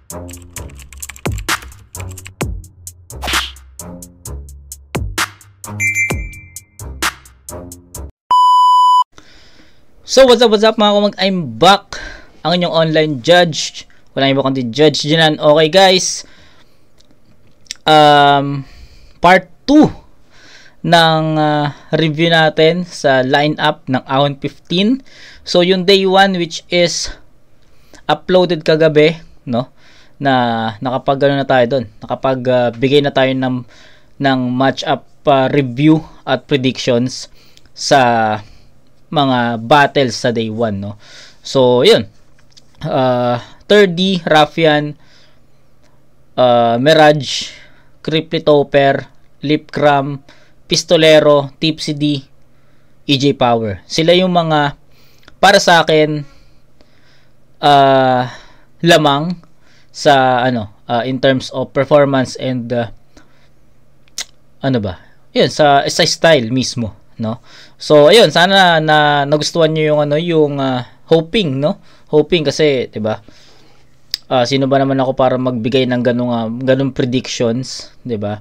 So what's up mga kumag, I'm back, ang inyong online judge. Walang iba kundi Judge Jinan. Okay guys, part 2 ng review natin sa lineup ng Ahon 15. So yung day 1 which is uploaded kagabi, no, na nakapag na tayo doon, nakapag bigay na tayo ng matchup review at predictions sa mga battles sa day 1, no. So yun, 3D, Raffian, Mirage, Cripply Topper, Lipcram, Pistolero, Tipsy D, EJ Power. Sila yung mga para sa akin lamang sa in terms of performance and yun sa style mismo, no. So ayun, sana na nagustuhan niyo yung hoping, no? Hoping kasi 'di ba? Sino ba naman ako para magbigay ng ganung predictions, 'di ba?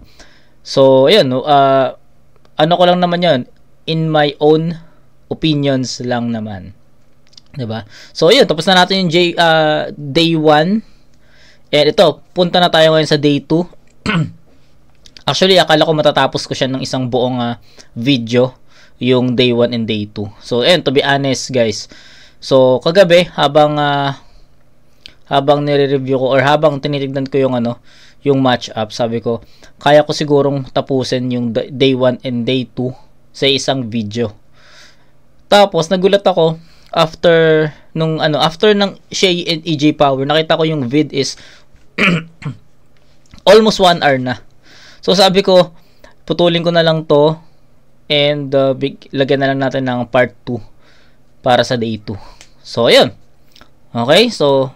So ayun, no, ano ko lang naman 'yon, in my own opinions lang naman, 'di ba? So ayun, tapos na natin yung day 1. And ito, punta na tayo ngayon sa day 2. Actually, akala ko matatapos ko siya ng isang buong video, yung day 1 and day 2. So, ayun, to be honest, guys. So, kagabi, habang nire-review ko or habang tinitignan ko yung match-up, sabi ko, kaya ko sigurong tapusin yung day 1 and day 2 sa isang video. Tapos, nagulat ako, after ng Shay and EJ Power, nakita ko yung vid is almost 1 hour na. So sabi ko, putulin ko na lang to and lagyan na lang natin ng part 2 para sa day 2. So ayun. Okay, so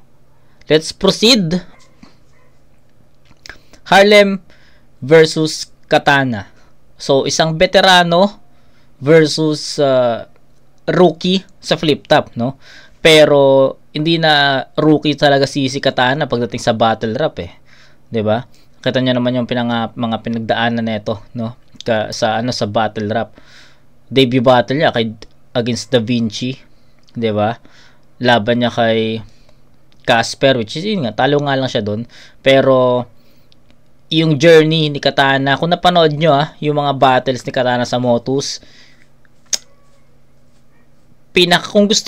let's proceed. Harlem versus Katana. So isang veterano versus rookie sa flip top, no? Pero hindi na rookie talaga si Katana pagdating sa battle rap, 'di ba? Kita niyo naman yung mga pinagdaanan nito, no? Sa battle rap. Debut battle niya against Da Vinci, 'di ba? Laban niya kay Casper, which is yun nga, talo nga lang siya doon. Pero yung journey ni Katana, kung napanood niyo yung mga battles ni Katana sa Motus,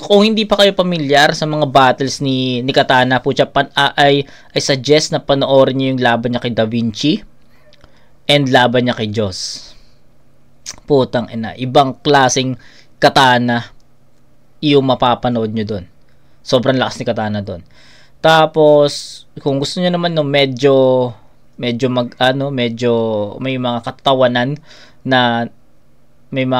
kung hindi pa kayo pamilyar sa mga battles ni Katana, I suggest na panoorin niyo yung laban niya kay Da Vinci and laban niya kay Joss. Putang ina, ibang klaseng Katana yung mapapanood niyo doon. Sobrang lakas ni Katana doon. Tapos kung gusto niyo naman medyo may mga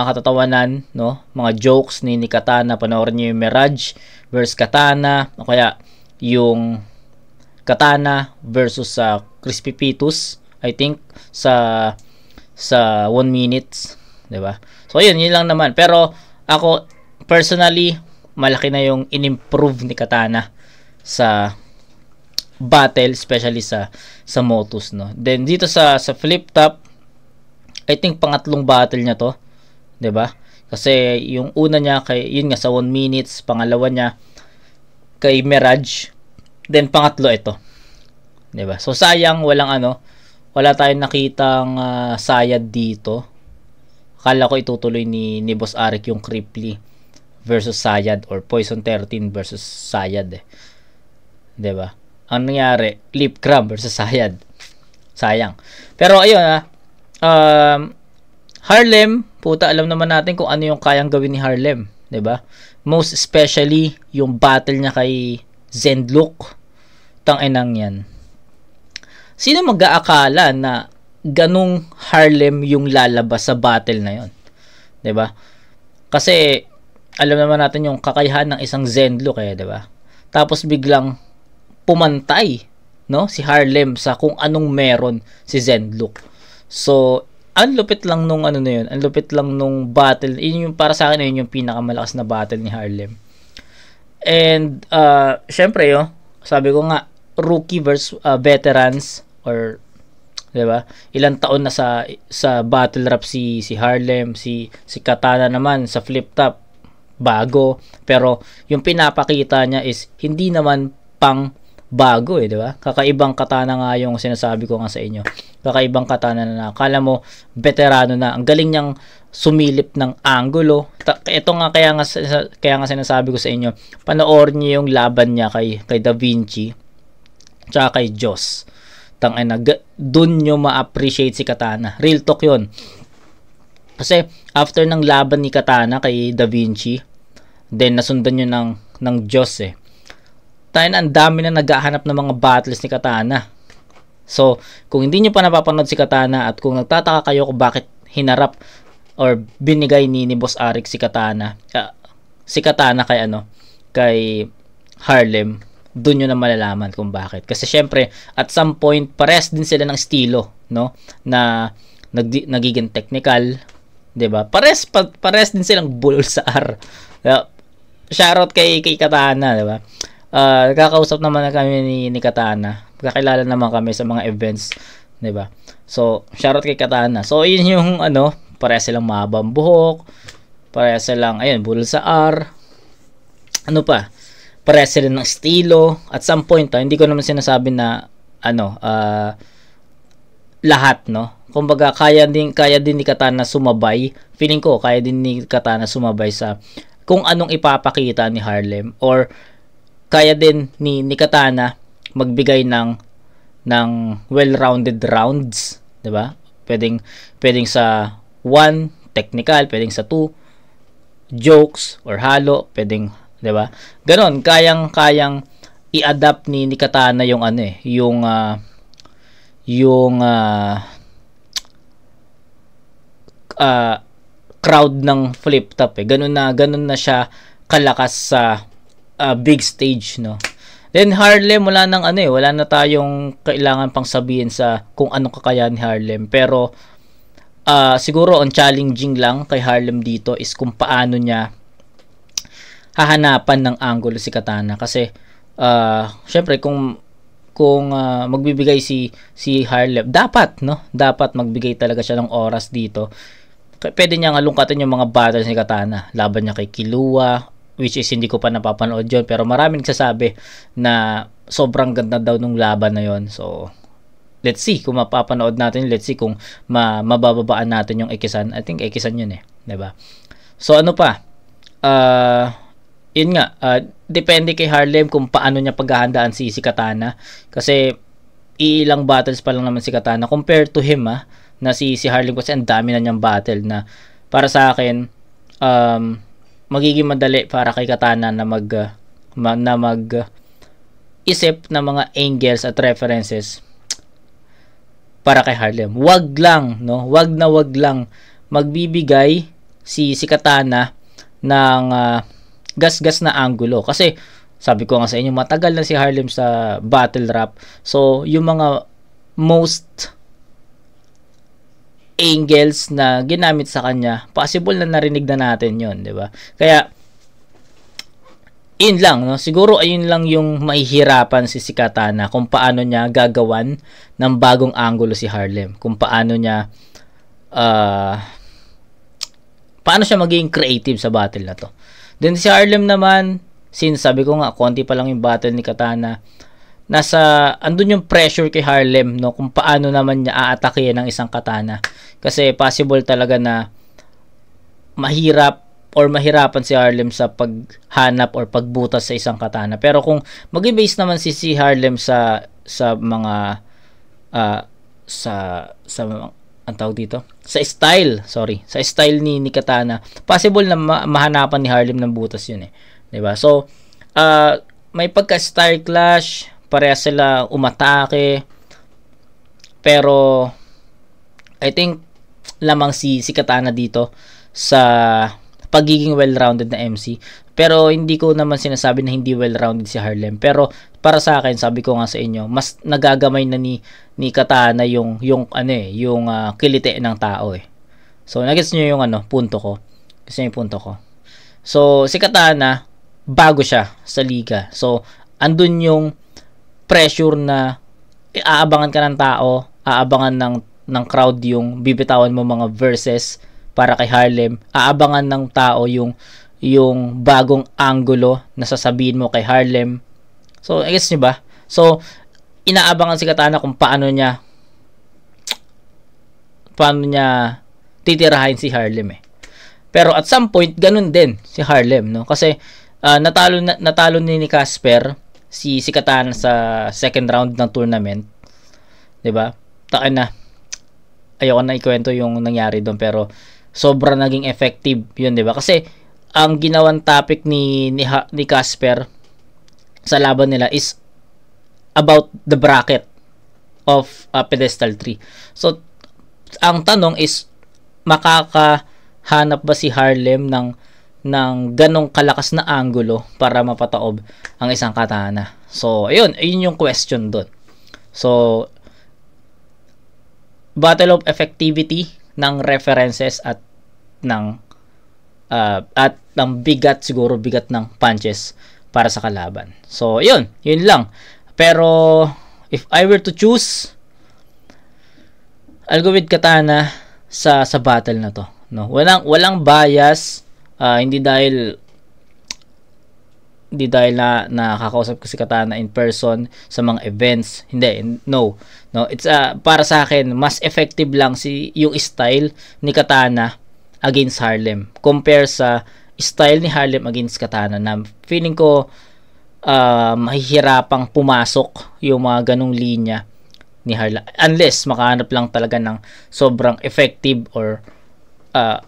katatawanan no, mga jokes ni Katana, panoorin niyo yung Mirage versus Katana, o kaya yung Katana versus Crispy Pitus, I think sa 1 minutes, 'di ba? So yun lang naman. Pero ako personally, malaki na yung inimprove ni Katana sa battle, especially sa Motus, no. Then dito sa flip top, I think pangatlong battle niya to, 'di ba? Kasi yung una niya yun nga sa 1 minutes, pangalawa niya kay Mirage, then pangatlo ito, 'di ba? So sayang wala tayong nakitang sayad dito. Akala ko itutuloy ni Boss Arik yung Cripply versus Sayad or Poison 13 versus Sayad, 'di ba? Ang nangyari, Lipcram versus Sayad. Sayang. Pero ayun Harlem, puta, alam naman natin kung ano yung kayang gawin ni Harlem, 'di ba? Most especially yung battle niya kay Zendlook. Tang-inang 'yan. Sino mag-aakala na ganung Harlem yung lalabas sa battle na 'yon? 'Di ba? Kasi alam naman natin yung kakayahan ng isang Zendlook, 'di ba? Tapos biglang pumantay, no, si Harlem sa kung anong meron si Zendlook. So ang lupit lang nung na yun, ang lupit lang nung battle. Yun yung para sa akin, yun yung pinakamalakas na battle ni Harlem. And syempre sabi ko nga, rookie versus veterans, or 'di ba? Ilang taon na sa battle rap si Harlem, si Katana naman sa flip top bago, pero yung pinapakita niya is hindi naman pang bago, 'di ba? Kakaibang katana nga yung sinasabi ko nga sa inyo. Kakaibang katana na akala mo veterano na. Ang galing niyang sumilip ng angulo. Ito nga kaya nga sinasabi ko sa inyo, panoorin niyo yung laban niya kay Da Vinci tsaka kay Joss. Tangina, dun nyo ma-appreciate si Katana. Real talk 'yon. Kasi after ng laban ni Katana kay Da Vinci, then nasundan nyo ng Joss Tayo na, ang dami na naghahanap ng mga battles ni Katana. So, kung hindi nyo pa napapanood si Katana at kung nagtataka kayo kung bakit hinarap or binigay ni Boss Arik si Katana kay Harlem, doon nyo na malalaman kung bakit. Kasi syempre, at some point, pares din sila ng estilo, no? Na nagiging technical, 'di ba? Pares din silang bulol sa R. Shoutout kay Katana, 'di ba? Kakausap naman na kami ni Katana. Kakilala naman kami sa mga events, 'di ba? So, shoutout kay Katana. So, yun yung pares silang mahabang buhok, pares silang bulol sa R. Ano pa? Pares sila ng estilo. At some point, hindi ko naman sinasabi na lahat, no? Kumbaga, kaya din ni Katana sumabay. Feeling ko, kaya din ni Katana sumabay sa kung anong ipapakita ni Harlem, or kaya din ni Katana magbigay ng well-rounded rounds, 'di ba? Pwedeng sa 1 technical, pwedeng sa 2 jokes or halo, pwedeng, 'di ba? Ganon, kayang i-adapt ni Katana yung crowd ng flip top ganun na siya kalakas sa big stage, no? Then Harlem, wala na tayong kailangan pang sabihin sa kung anong kakayahan ni Harlem, pero siguro ang challenging lang kay Harlem dito is kung paano niya hahanapan ng angulo si Katana. Kasi syempre kung magbibigay si Harlem, dapat magbigay talaga siya ng oras dito. Pwede niya alungkatin yung mga battles ni Katana. Laban niya kay Killua, which is hindi ko pa napapanood yun, pero maraming nagsasabi na sobrang ganda daw nung laban na yon. So, let's see kung mapapanood natin. Let's see kung mabababaan natin yung Ekisan. I think Ekisan yun 'di ba? So, ano pa? Yun nga, depende kay Harlem kung paano niya paghahandaan si Katana. Kasi, ilang battles pa lang naman si Katana compared to him, na si Harlem, kasi ang dami na niyang battle na para sa akin, magiging madali para kay Katana na mag isip ng mga angles at references para kay Harlem. Wag lang magbibigay si Katana ng gas-gas na angulo. Kasi sabi ko nga sa inyo, matagal na si Harlem sa battle rap. So, yung mga most angles na ginamit sa kanya, possible na narinig na natin yon, 'di ba? Kaya in lang, no? Siguro ayun lang yung mahihirapan si Katana kung paano niya gagawan ng bagong angulo si Harlem, kung paano niya paano siya maging creative sa battle na to. Then si Harlem naman, since sabi ko nga konti pa lang yung battle ni Katana, andun yung pressure kay Harlem, no, kung paano naman niya aatake ng isang katana. Kasi possible talaga na mahirapan si Harlem sa paghanap or pagbutas sa isang katana. Pero kung mag-base naman si Harlem sa mga ang tawag dito, sa style ni Katana, possible na mahanapan ni Harlem ng butas yun 'di ba? So may pagka-style clash, parehas sila umatake, pero I think lamang si Katana dito sa pagiging well-rounded na MC. Pero hindi ko naman sinasabi na hindi well-rounded si Harlem. Pero para sa akin, sabi ko nga sa inyo, mas nagagamay na ni Katana yung kilite ng tao So nagets niyo yung punto ko. Kasi yung punto ko. So si Katana, bago siya sa liga. So andun yung pressure na aabangan ka ng tao, aabangan ng crowd yung bibitawan mo mga verses para kay Harlem, aabangan ng tao yung bagong angulo na sasabihin mo kay Harlem. So, I guess nyo ba? So, inaabangan si Katana kung paano niya titirahin si Harlem eh. Pero at some point, ganun din si Harlem, no? Kasi natalo ni Casper si Katana sa second round ng tournament. 'Di ba? Takin na. Ayoko na ikwento yung nangyari doon, pero sobrang naging effective 'yun, 'di ba? Kasi ang ginawang topic ni Casper sa laban nila is about the bracket of pedestal 3. So ang tanong is, makakahanap ba si Harlem ng ganong kalakas na angulo para mapataob ang isang Katana? So ayun yung question doon. So battle of effectivity ng references at ng bigat ng punches para sa kalaban. So yun lang. Pero if I were to choose, I'll go with Katana sa battle na to, no? Walang bias, hindi dahil na nakakausap ko si Katana in person sa mga events. Hindi, no. It's para sa akin mas effective lang yung style ni Katana against Harlem compare sa style ni Harlem against Katana, na feeling ko mahihirapang pumasok yung mga ganong linya ni Harlem unless makahanap lang talaga ng sobrang effective or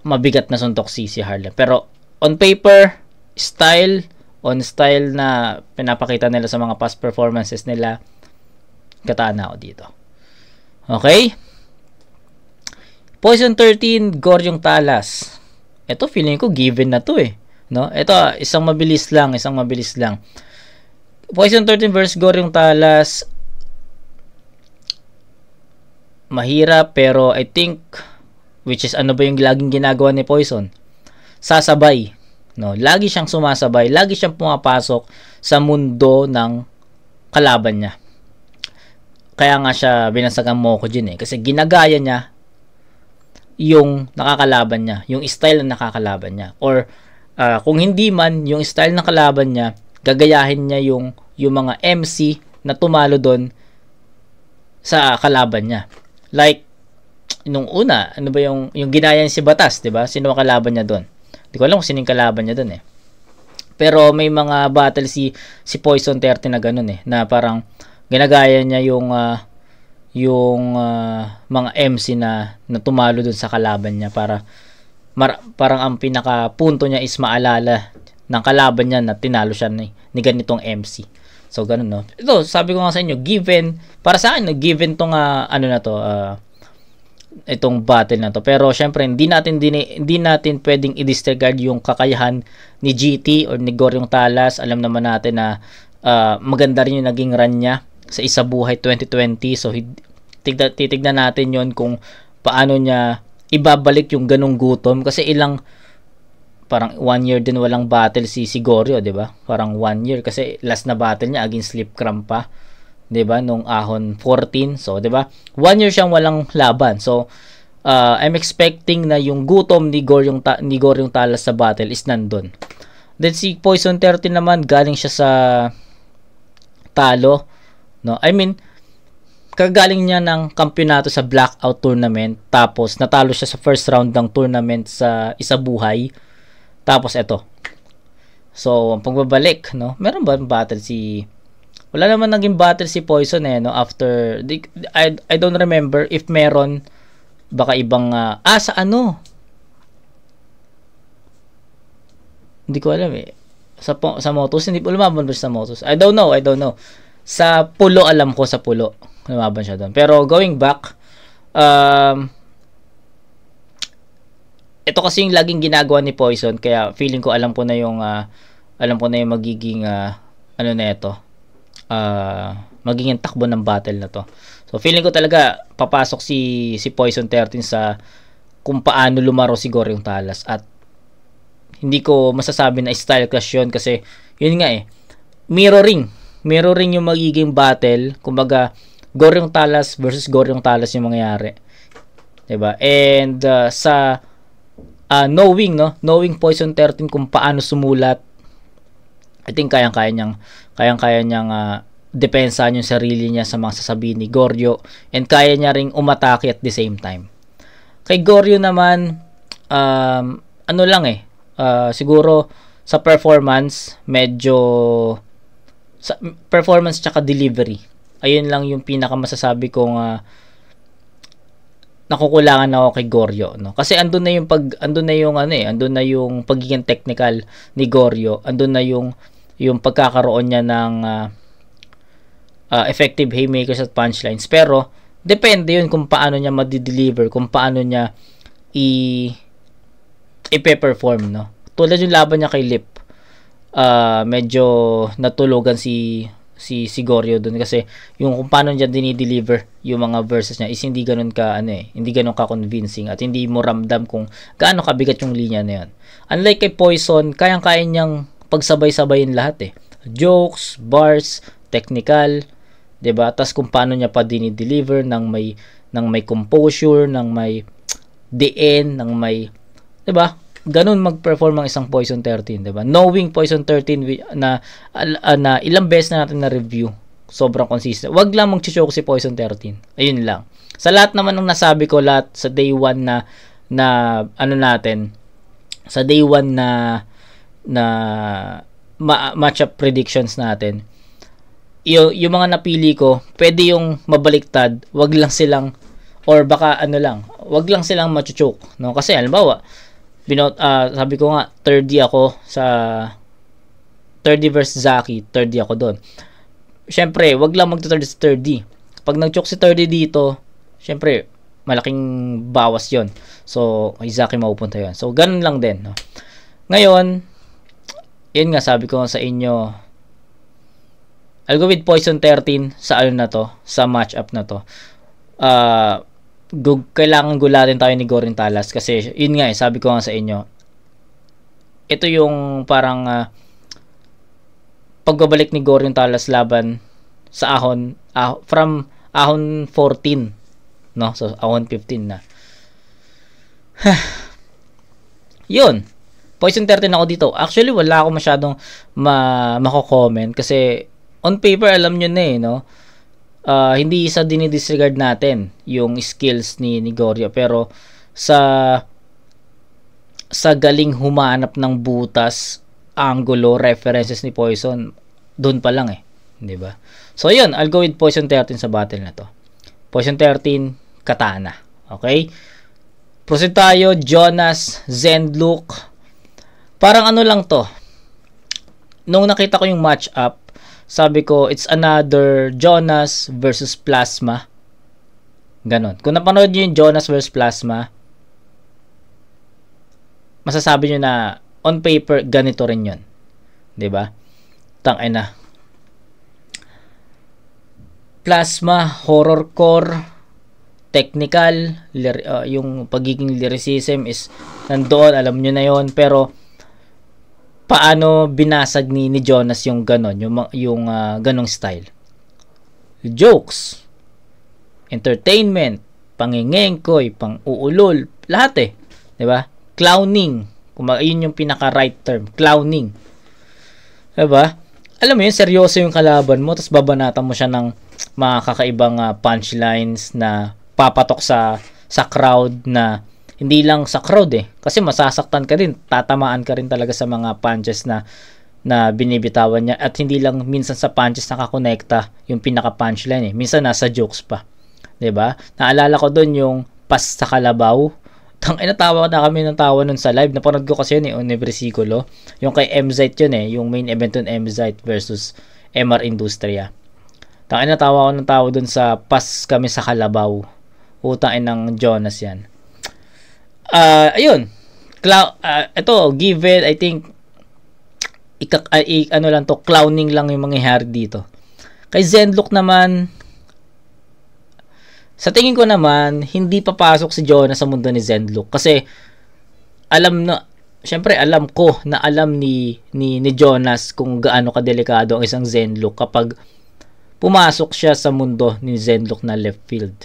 mabigat na suntok si Harlem. Pero on paper, style na pinapakita nila sa mga past performances nila, Katana ako dito. Okay? Poison 13, Goryong Talas. Ito feeling ko given na to eh, no? Ito isang mabilis lang. Poison 13 versus Goryong Talas. Mahirap, pero I think, which is ano ba yung laging ginagawa ni Poison? Sasabay, no? Lagi siyang sumasabay, lagi siyang pumapasok sa mundo ng kalaban niya. Kaya nga siya binasagang Mokujin eh, kasi ginagaya niya yung nakakalaban niya, yung style na nakakalaban niya, or kung hindi man yung style ng kalaban niya, gagayahin niya yung mga MC na tumalo doon sa kalaban niya. Like nung una, ano ba yung ginaya niya si Batas, 'di ba? Sino ang kalaban niya doon? Hindi ko alam kung sino yung kalaban niya doon eh. Pero may mga battle si Poison 30 na ganoon eh, na parang ginagaya niya yung mga MC na tumalo doon sa kalaban niya para parang ang pinaka punto niya is maalala ng kalaban niya na tinalo siya ni ganitong MC. So ganun, no. Ito, sabi ko nga sa inyo, given para sa akin, given tong itong battle na to. Pero syempre hindi natin pwedeng i-disregard yung kakayahan ni GT or ni Goryong Talas. Alam naman natin na maganda rin yung naging run niya sa Isabuhay 2020. So titignan natin yon kung paano niya ibabalik yung ganong gutom, kasi parang 1 year din walang battle si Goryo, 'di ba? Parang 1 year kasi last na battle niya against Sleep Cramp pa, 'di ba? Nung Ahon 14. So, 'di ba? 1 year siyang walang laban. So, I'm expecting na yung gutom ni Goryong Talas sa battle is nandun. Then si Poison 13 naman, galing siya sa talo, no? I mean, kagaling niya ng kampyonato sa Blackout Tournament, tapos natalo siya sa first round ng tournament sa Isabuhay. Tapos eto. So, ang pagbabalik, no? Meron ba battle wala naman naging battle si Poison eh, no? After I don't remember if meron, baka ibang sa ano? Hindi ko alam eh. Sa Motos, hindi po lumaban ba sa Motos? I don't know. Sa Pulo, alam ko sa Pulo lumaban siya doon. Pero going back, ito kasi yung laging ginagawa ni Poison, kaya feeling ko alam ko na yung magiging ano na ito, magiging takbo ng battle na to. So feeling ko talaga papasok si Poison 13 sa kung paano lumaro si Goryong Talas, at hindi ko masasabi na style clash yun, kasi yun nga eh, mirroring mirroring yung magiging battle, kumbaga Goryong Talas versus Goryong Talas yung mangyayari. 'Di ba? And sa knowing Poison 13 kung paano sumulat, I think kayang-kaya niyang depensahan yung sarili niya sa mga sasabihin ni Goryo, and kaya niya ring umatake at the same time. Kay Goryo naman, ano lang siguro sa performance, medyo sa performance tsaka delivery, ayun lang yung pinaka masasabi kong nakukulangan ako kay Goryo, no? Kasi andun na yung pagiging technical ni Goryo, andun na yung pagkakaroon niya ng effective haymakers at punchlines, pero depende yun kung paano niya ma-deliver, kung paano niya i-perform, no? Tulad yung laban niya kay Lip, medyo natulugan si Goryo dun, kasi yung kung paano niya dinideliver yung mga verses niya is hindi ganun ka convincing, at hindi mo ramdam kung gaano kabigat yung linya na yun. Unlike kay Poison, kayang-kaya niyang pagsabay-sabayin lahat jokes, bars, technical, 'di ba? Tas kung paano niya pa dinideliver ng may composure, ng may DN, ng may, 'di ba? Ganun mag-perform ang isang Poison 13, 'di ba? Knowing Poison 13 na ilang beses na natin na review, sobrang consistent. Wag lang mag-choke si Poison 13. Ayun lang. Sa lahat naman ng nasabi ko, lahat sa day 1 sa day 1 na matchup predictions natin, yung mga napili ko, pwede yung mabaliktad, wag lang silang, or baka wag lang silang machuchoke, no? Kasi halimbawa, sabi ko nga 30 ako sa 30 versus Zaki, 30 ako doon. Syempre, wag lang magto-30 sa 30. Pag nag-choke si 30 dito, syempre malaking bawas 'yon. So, kay Zaki mapupunta 'yon. So, ganun lang din, no? Ngayon, yun nga, sabi ko sa inyo, I'll go with Poison 13 sa sa matchup na to. Kailangan gulatin tayo ni Goryong Talas, kasi yun nga sabi ko nga sa inyo, ito yung parang pagbabalik ni Goryong Talas laban sa Ahon, from Ahon 14, no? So Ahon 15 na. Yun. Poison 13 ako dito. Actually, wala ako masyadong mako-comment, kasi on paper alam nyo na no? Hindi isa dinidisregard natin yung skills ni Goryo, pero sa galing humanap ng butas, angulo, references ni Poison, doon pa lang 'di ba? So yun, I'll go with Poison 13 sa battle na to. Poison 13 Katana. Okay? Proceed tayo, Jonas, Zenlook. Parang lang to. Nung nakita ko yung matchup, sabi ko, it's another Jonas versus Plasma. Ganon. Kung napanood nyo yung Jonas versus Plasma, masasabi nyo na on paper, ganito rin yun. 'Di ba? Tangina. Plasma, horrorcore, technical, yung pagiging lyricism is nandoon, alam nyo na yon, pero paano binasag ni Jonas yung ganon, yung ganong style? Jokes, entertainment, pangingengkoy, pang-uulol, lahat 'di ba? Clowning, yun yung pinaka right term, clowning. 'Di ba? Alam mo yun, seryoso yung kalaban mo, tapos babanatan mo siya ng mga kakaibang punchlines na papatok sa crowd, na hindi lang sa crowd kasi masasaktan ka din, tatamaan ka rin talaga sa mga punches na binibitawan niya, at hindi lang minsan sa punches nakakonekta yung pinaka punchline minsan nasa jokes pa, 'di ba? Naalala ko doon yung pas sa kalabaw, natawa na kami ng tawa nun sa live, napanood ko kasi yun Universikulo, yung kay MZite yun yung main event yun, MZite versus MR Industria. Natawa ko ng tawa dun sa pas kami sa kalabaw, utangin ng Jonas yan. Ayun, ito, given, I think clowning lang yung mangyayari dito. Kay Zenlook naman, sa tingin ko naman, hindi papasok si Jonas sa mundo ni Zenlook, kasi alam na, syempre alam ko na alam ni Jonas kung gaano kadelikado ang isang Zenlok kapag pumasok siya sa mundo ni Zenlok na left field,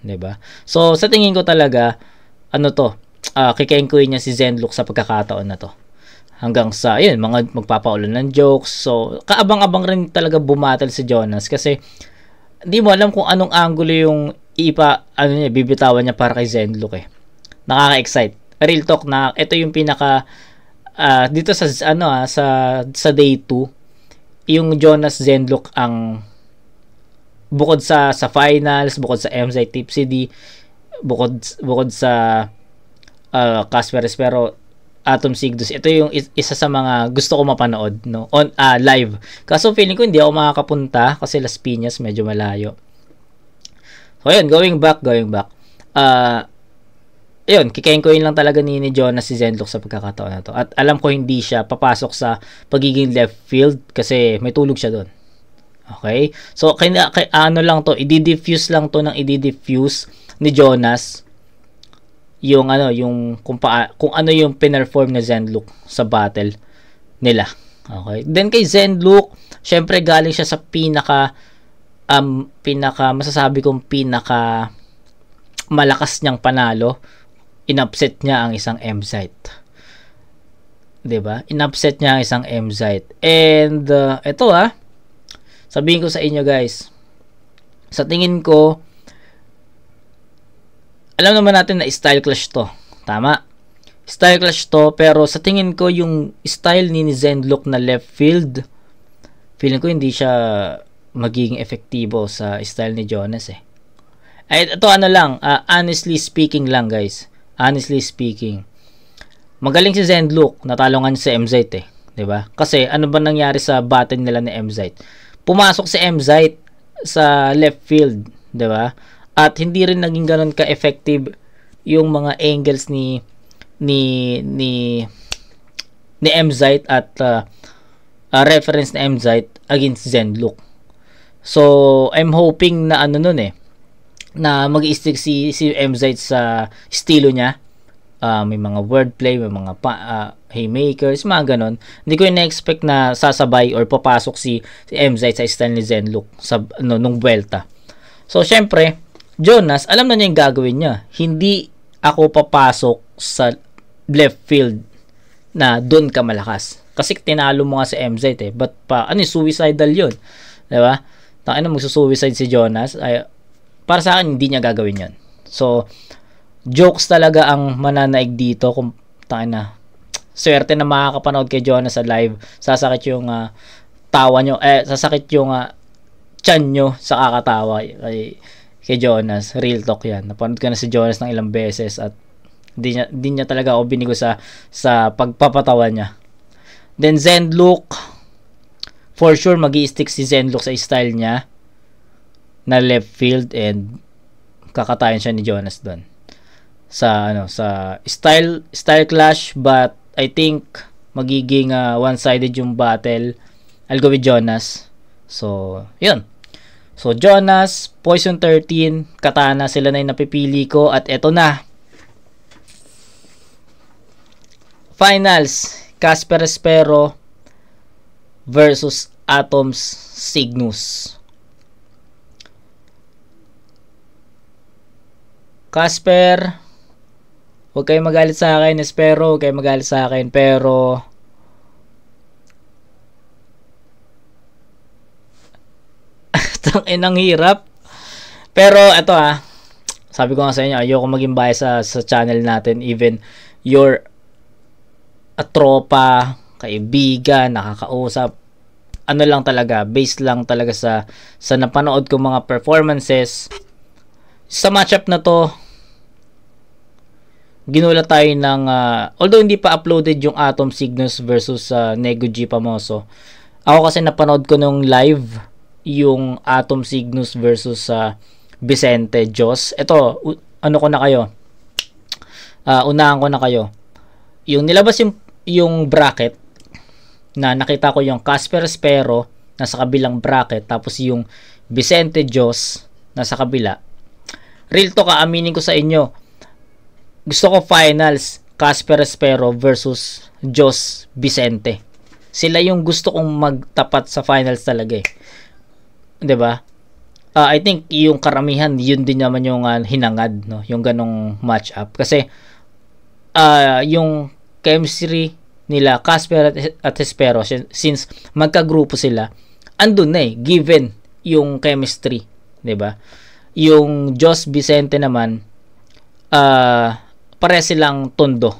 'di ba? So sa tingin ko talaga ano to, kikaingkuin niya si Zenlok sa pagkakataon na to. Hanggang sa yun, mga magpapaulan ng jokes. So kaabang-abang rin talaga bumatal si Jonas kasi hindi mo alam kung anong angulo yung bibitawan niya para kay Zenlok eh. Nakaka-excite. Real talk na ito yung pinaka dito sa sa day 2 yung Jonas Zenlok ang bukod sa finals, bukod sa MZ Tipsy D, bukod sa Casper Espero, Atom Cygnus, ito yung isa sa mga gusto ko mapanood no on live. Kaso feeling ko hindi ako makakapunta kasi Las Piñas medyo malayo. So ayun, going back ayun, kikain ko yun lang talaga ni Jonas si Zenlok sa pagkakataon na to. At alam ko hindi siya papasok sa pagiging left field kasi may tulog siya doon. Okay? So, ano lang to, i-diffuse lang to ng i-diffuse ni Jonas yung kung ano yung pinerform ni Zenlok sa battle nila. Okay? Then kay Zenlok, syempre galing siya sa pinaka masasabi kong pinaka malakas niyang panalo. Inupset niya ang isang M-Site. 'Di ba? Inupset niya ang isang M-Site. And ito sabihin ko sa inyo guys. Sa tingin ko alam naman natin na style clash to. Tama. Style clash to, pero sa tingin ko yung style ni Zenlok na left field, feeling ko hindi siya magiging efektibo sa style ni Jonas eh. Ay ito honestly speaking lang guys. Honestly speaking, magaling si Zenlok, natalongan si MZ eh, 'di ba? Kasi ano ba nangyari sa battle nila ni MZ? Pumasok si MZ sa left field, 'di ba? At hindi rin naging ganoon ka-effective yung mga angles ni MZ at reference ni MZ against Zenlok. So, I'm hoping na na mag-i-stick si MZ sa estilo niya. May mga wordplay, may mga haymakers, mga ganon. Hindi ko na-expect na sasabay or papasok si MZ sa style ni Zenlok sa nung Vuelta. So syempre, Jonas, alam na niya yung gagawin niya. Hindi ako papasok sa left field na doon ka malakas. Kasi tinalo mo nga si MZ eh. But suicidal 'yun. 'Di ba? Tangina magsusuicide si Jonas. Para sa akin, hindi niya gagawin yon. So, jokes talaga ang mananaig dito. Kung swerte na makakapanood kay Jonas sa live, sasakit yung tawa nyo, sasakit yung tiyan nyo sa kakatawa kay Jonas. Real talk yan. Napanood ko na si Jonas ng ilang beses at hindi niya talaga ako binigo sa pagpapatawa niya. Then Zenlok, for sure magi-stick si Zenlok sa style niya na left field and kakatayin siya ni Jonas doon sa style clash, but I think magiging one-sided yung battle. I'll go with Jonas. So yun, so Jonas, Poison 13, Katana, sila na yung napipili ko. At eto na, finals, Casper Espero versus Atoms Cygnus. Casper, huwag kayong magalit sa akin. Espero, huwag kayong magalit sa akin. Pero tangin ang hirap. Pero eto sabi ko nga sa inyo, ayoko maging bias sa channel natin. Even you're a tropa, kaibigan, nakakausap, lang talaga, based lang talaga sa napanood ko mga performances. Sa matchup na to, ginulat tayo ng although hindi pa uploaded yung Atom Cygnus versus Nego G Pamoso. Ako kasi napanood ko nung live yung Atom Cygnus versus Vicente Jos. Ito, ko na kayo. Unahan ko na kayo. Yung nilabas yung bracket na nakita ko yung Casper Espero nasa kabilang bracket, tapos yung Vicente Jos nasa kabila. Real talk, aminin ko sa inyo, gusto ko finals. Casper Espero versus Jos Vicente. Sila yung gusto kong magtapat sa finals talaga eh. 'Di ba? I think yung karamihan yun din naman yung hinangad, no, yung ganong match-up kasi yung chemistry nila Casper at Espero, since magkagrupo sila, andun na eh, given yung chemistry, 'di ba? Yung Jos Vicente naman pare silang tondo.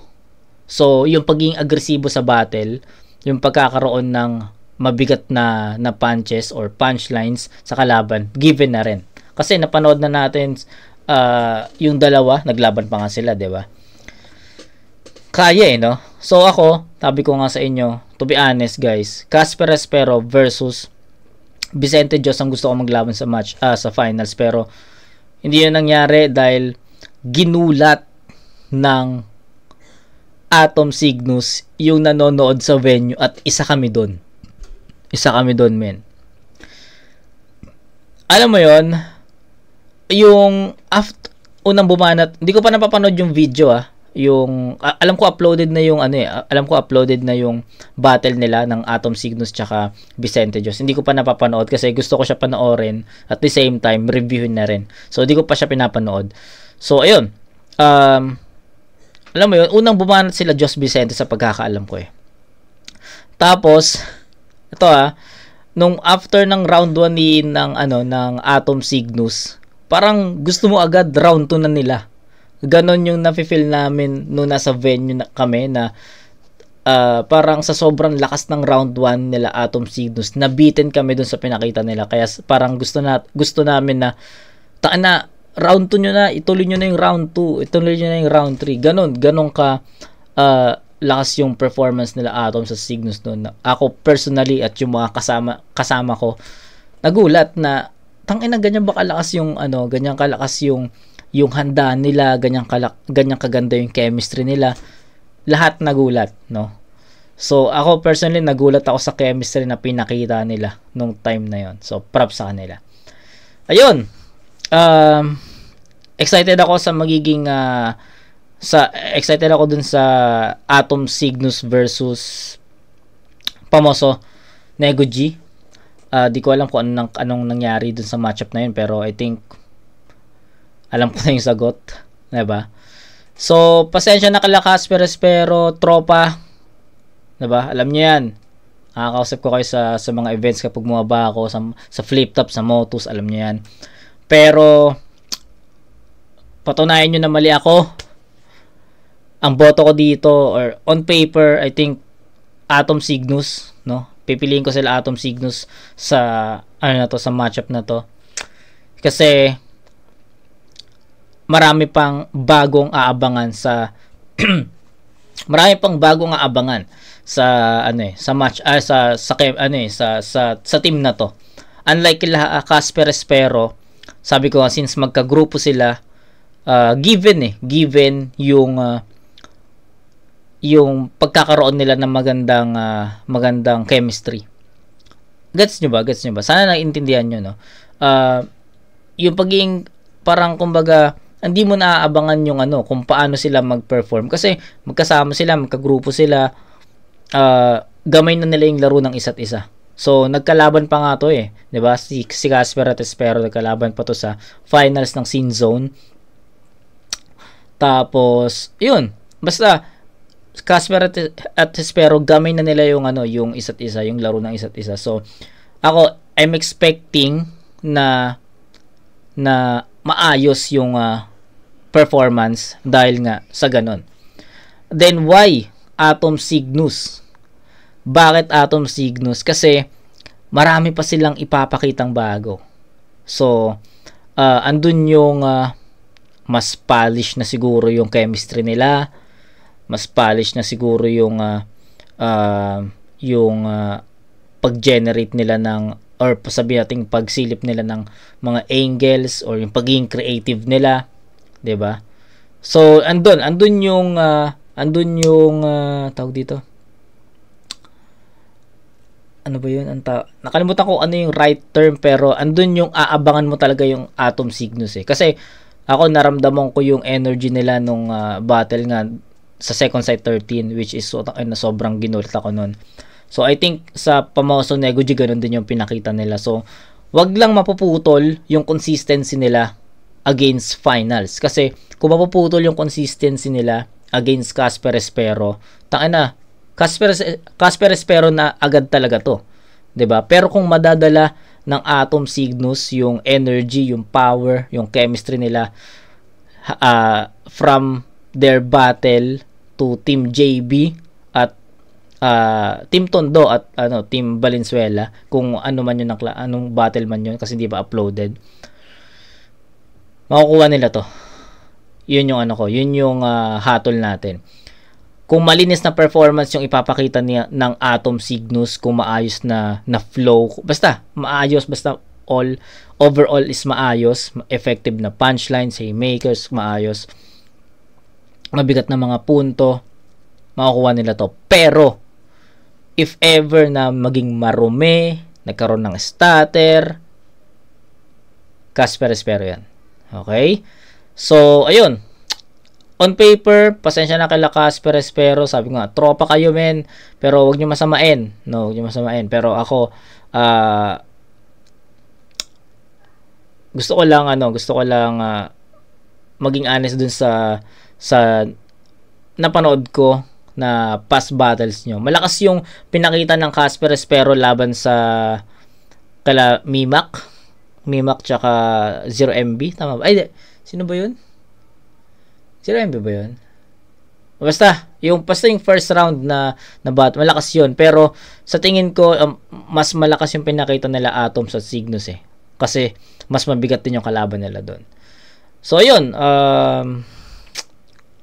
So yung pagiging agresibo sa battle, yung pagkakaroon ng mabigat na punches or punchlines sa kalaban, given na rin. Kasi napanood na natin yung dalawa, naglaban pa nga sila, 'di ba? Kaya no? So ako, sabi ko nga sa inyo, to be honest guys, Casper Espero versus Vicente Jos ang gusto ko maglaban sa match, sa finals, pero hindi yun nangyari dahil ginulat ng Atom Cygnus yung nanonood sa venue at isa kami doon. Isa kami doon, men. Alam mo yon, yung after unang bumanat, hindi ko pa napapanood yung video yung alam ko uploaded na yung alam ko uploaded na yung battle nila ng Atom Cygnus tsaka Vicente Jos. Hindi ko pa napapanood kasi gusto ko siya panoorin at the same time reviewin na rin. So hindi ko pa siya pinapanood. So ayun. Alam mo yun, unang bumanat sila Jos Vicente sa pagkakaalam ko eh. Tapos ito nung after ng round 1 ng Atom Cygnus, parang gusto mo agad round 2 na nila. Ganon yung nafe-feel namin nung nasa venue na kami na parang sa sobrang lakas ng round 1 nila Atom Cygnus, nabitin kami dun sa pinakita nila. Kaya parang gusto namin na round 2 nyo na, ituloy nyo na yung round 2, ituloy nyo na yung round 3. Ganon ka lakas yung performance nila Atom sa Cygnus noon. Ako personally at yung mga kasama ko, nagulat na tangina, ganyan ba kalakas yung ganyan kalakas yung handa nila, ganyan kaganda yung chemistry nila. Lahat nagulat, no? So ako personally nagulat ako sa chemistry na pinakita nila nung time na yon. So props sa kanila. Ayun. Excited ako sa magiging excited ako dun sa Atom Cygnus versus Pamoso Nego G. Di ko alam kung anong nangyari dun sa matchup na yun, pero I think alam ko na yung sagot, diba? So pasensya na kala Casper Espero tropa, diba? Alam niyo yan, nakakausap ko kayo sa mga events kapag bumaba ako sa flip top, sa Motus, alam niyo yan. Pero patunayan nyo na mali ako. Ang boto ko dito, or on paper, I think Atom Cygnus, no? Pipiliin ko sila Atom Cygnus sa sa matchup na to. Kasi marami pang bagong aabangan sa sa match sa team na to. Unlike kila Casper Espero, sabi ko since magkagrupo sila, given yung pagkakaroon nila ng magandang chemistry. Gets nyo ba? Sana naiintindihan nyo, no? Yung pagiging parang kumbaga hindi mo naaabangan yung kung paano sila mag-perform kasi magkasama sila, magkagrupo sila, gamay na nila yung laro ng isa't isa. So nagkalaban pa nga to 'di ba? Si Casper at Espero nagkalaban pa to sa finals ng Scene Zone. Tapos yun, basta Casper at Espero gamay na nila yung yung isa't isa, yung laro ng isa't isa. So ako, I'm expecting na maayos yung performance dahil nga sa ganon. Then why Atom Cygnus? Bakit Atom Cygnus? Kasi marami pa silang ipapakitang bago. So andun yung mas polish na siguro yung chemistry nila, mas polish na siguro yung pag-generate nila ng, or sabihin natin pagsilip nila ng mga angles or yung pagiging creative nila, 'di ba? So andun yung tawag dito. Ano ba 'yun? Nakalimutan ko ano yung right term, pero andun yung aabangan mo talaga yung Atom Cygnus Kasi ako naramdaman ko yung energy nila nung battle nga sa second sight 13, which is na sobrang ginulat ako nun. So I think sa Pamaoso Negoji ganun din yung pinakita nila. So wag lang mapuputol yung consistency nila against finals. Kasi kung mapuputol yung consistency nila against Casper Espero, tangina, Casper Espero na agad talaga to. 'Di ba? Pero kung madadala ng Atom Cygnus yung energy, yung power, yung chemistry nila from their battle to Team JB at Team Tondo at Team Valenzuela, kung ano man yun, anong battle man yun kasi hindi ba uploaded, makukuha nila to. Yun yung yun yung hatol natin. Kung malinis na performance yung ipapakita niya ng Atom Cygnus, kung maayos na flow, basta maayos, basta overall is maayos, effective na punchlines, haymakers, maayos, mabigat na mga punto, makukuha nila to. Pero if ever na maging marumi, nagkaroon ng stutter, Casper Espero yan. Okay? So, ayun. On paper, pasensya na kila Casper Espero. Sabi nga, tropa kayo men, pero wag nyo masamain. No, wag nyo masamain. Pero ako, gusto ko lang maging honest dun sa napanood ko na past battles nyo. Malakas yung pinakita ng Casper Espero laban sa kala Mimak tsaka 0MB. Tama ba? Ay, sino ba yun? 0MB ba yun? Basta yung first round na battle, malakas yun. Pero sa tingin ko, mas malakas yung pinakita nila Atom sa Cygnus eh. Kasi mas mabigat din yung kalaban nila doon. So, yun.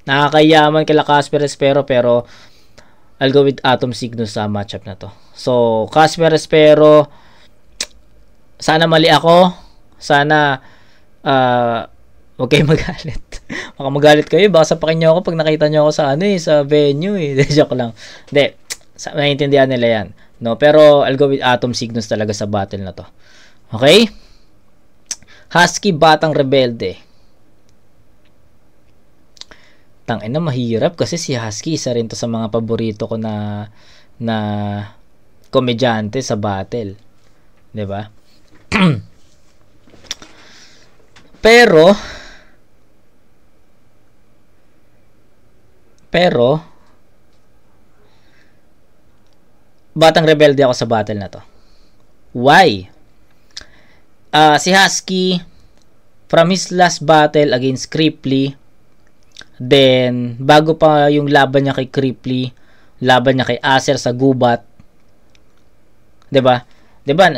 Nakakayaman kila Casper Espero, pero I'll go with Atom Cygnus sa matchup na to. So, Casper Espero, sana mali ako. Sana huwag kayo magalit. Baka magalit kayo. Baka sapakin nyo ako pag nakita nyo ako sa venue eh. Joke lang. Hindi. Naiintindihan nila yan. No? Pero I'll go with Atom Cygnus talaga sa battle na to. Okay? Husky Batang Rebelde. Tangina, mahirap kasi si Husky isa rin to sa mga paborito ko na komedyante sa battle. 'Di ba? Pero Batang Rebelde ako sa battle na to. Why? Si Husky from his last battle against Cripply, then bago pa yung laban niya kay Cripply, laban niya kay Acer sa Gubat, 'di ba? 'Di ba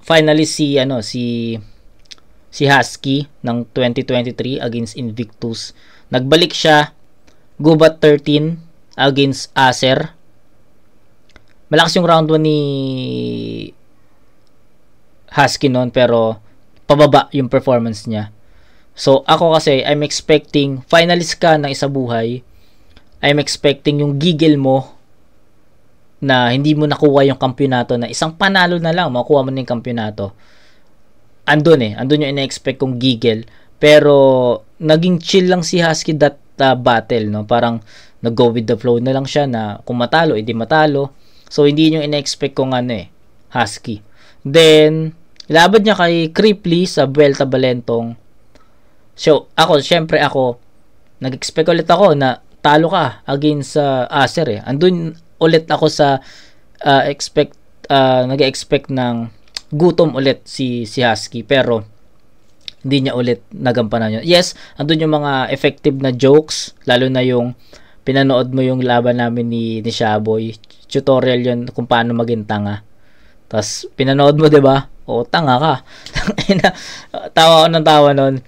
finalist si Husky ng 2023 against Invictus. Nagbalik siya Gubat 13 against Acer. Malakas yung round 1 ni Husky noon, pero pababa yung performance niya. So, ako kasi, I'm expecting, finalist ka ng isa buhay, I'm expecting yung gigil mo na hindi mo nakuha yung kampyonato, na isang panalo na lang, makuha mo na yung kampyonato. Andun yung ina-expect kong gigil. Pero, naging chill lang si Husky that battle, no? Parang, nag-go with the flow na lang siya na kung matalo, edi matalo. So, hindi yung ina-expect kong Husky. Then, laban niya kay Cripply sa Vuelta Balentong. So, syempre nag-expect ulit ako na talo ka against Acer eh. Andun ulit ako sa nag-expect ng gutom ulit si Husky, pero hindi niya ulit nagampanan yun. Yes, andun yung mga effective na jokes, lalo na yung pinanood mo yung laban namin ni Shaboy. Tutorial yun kung paano maging tanga. Tapos pinanood mo, 'di ba? O, tanga ka. Tawa ako ng tawa nun.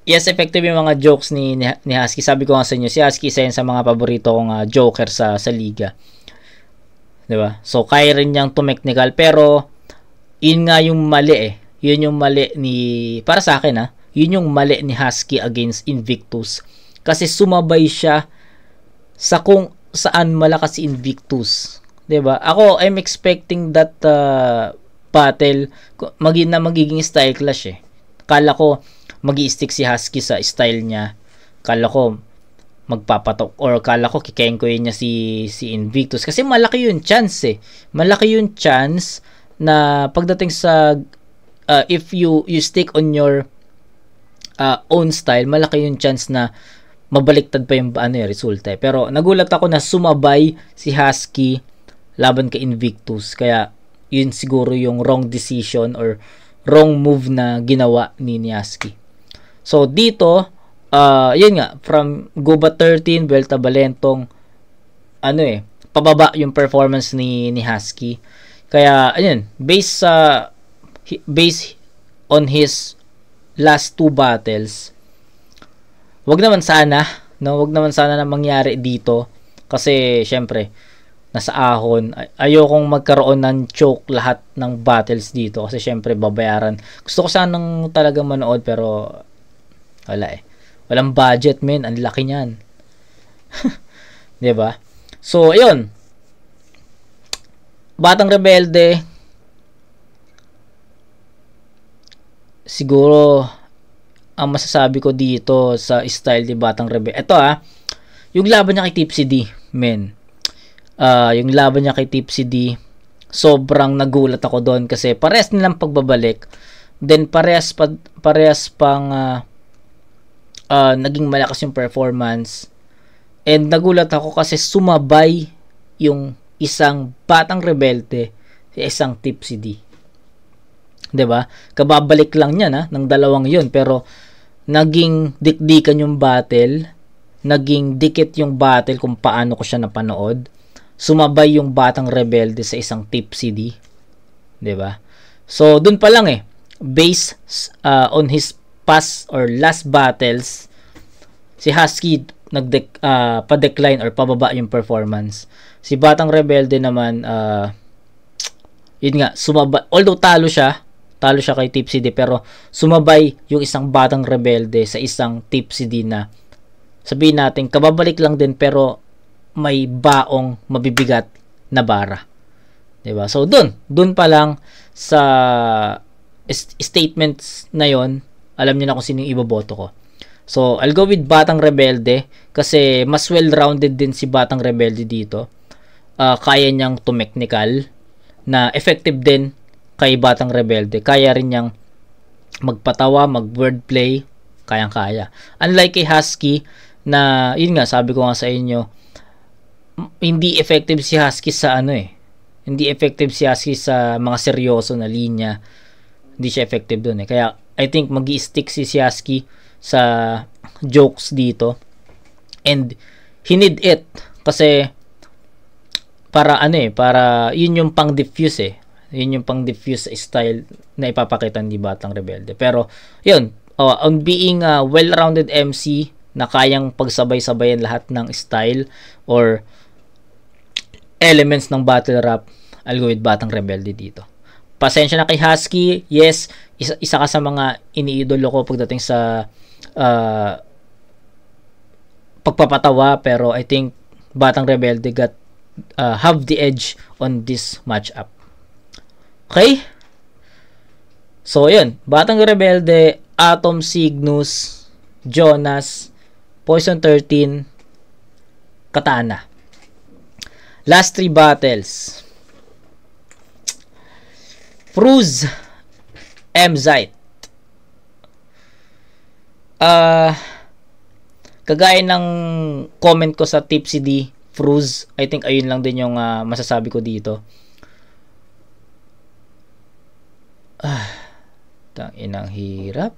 Yes, effective yung mga jokes ni Husky. Sabi ko nga sa inyo, si Husky isa yun sa mga paborito kong joker sa liga. 'Di ba? So, kaya rin niyang tumechnical, pero yun nga yung mali eh. Yun yung mali para sa akin yun yung mali ni Husky against Invictus. Kasi sumabay siya sa kung saan malakas si Invictus. 'Di ba? Ako, I'm expecting that battle magiging style clash eh. Kala ko magi-stick si Husky sa style niya. Kala ko magpapatok, or kala ko kikengkoyin niya si Invictus kasi malaki yung chance malaki yung chance na pagdating sa if you stick on your own style, malaki yung chance na mabaliktad pa yung resulta pero nagulat ako na sumabay si Husky laban kay Invictus, kaya yun siguro yung wrong decision or wrong move na ginawa ni Husky. So dito yun nga, from Gubat 13, Vuelta Valentong, pababa yung performance ni Husky. Kaya, ayun, based on his last 2 battles, wag naman sana na mangyari dito. Kasi, syempre, nasa ahon. Ayokong magkaroon ng choke lahat ng battles dito. Kasi, syempre, babayaran. Gusto ko sanang talagang manood, pero, wala walang budget, men. Ang laki niyan. 'Di ba? So, ayun. Batang Rebelde. Siguro ang masasabi ko dito sa style ni Batang Rebelde. Ito yung laban niya kay Tipsy D, men. Yung laban niya kay Tipsy D, sobrang nagulat ako doon kasi parehas nilang pagbabalik. Then parehas pang naging malakas yung performance, and nagulat ako kasi sumabay yung isang Batang Rebelde sa isang Tipsy D. 'Di ba? Kababalik lang niya ng dalawang yun, pero naging dikdikan yung battle, naging dikit yung battle kung paano ko siya napanood. Sumabay yung Batang Rebelde sa isang Tipsy D. 'Di ba? So dun pa lang based on his past or last battles, si Husky pa-decline or pababa yung performance. Si Batang Rebelde naman, yun nga, sumabay, although talo siya kay Tipsy D, pero sumabay yung isang Batang Rebelde sa isang Tipsy D na sabihin natin, kababalik lang din pero may baong mabibigat na bara. Diba? So, dun pa lang sa statements na yon, alam niyo na kung sino yung iboboto ko. So, I'll go with Batang Rebelde kasi mas well-rounded din si Batang Rebelde dito. Kaya niyang tumechnical na effective din kay Batang Rebelde. Kaya rin niyang magpatawa, mag-wordplay, kayang-kaya. Unlike kay Husky na, yun nga, sabi ko nga sa inyo, hindi effective si Husky sa hindi effective si Husky sa mga seryoso na linya. Hindi siya effective doon Kaya, I think magi-stick si Husky sa jokes dito, and he need it kasi para para yun yung pang-diffuse yun yung pang-diffuse style na ipapakita ni Batang Rebelde. Pero yun, on being a well-rounded MC na kayang pagsabay-sabayan lahat ng style or elements ng battle rap, I'll go with Batang Rebelde dito. Pasensya na kay Husky. Yes, isa ka sa mga iniidolo ko pagdating sa pagpapatawa, pero I think Batang Rebelde have the edge on this matchup. Okay? So, yun. Batang Rebelde, Atom Cygnus, Jonas, Poison 13, Katana. Last 3 battles. Fruz, M-Zite. Kagaya ng comment ko sa Tipsy D, Fruz, I think ayun lang din yung masasabi ko dito. Tanginang hirap.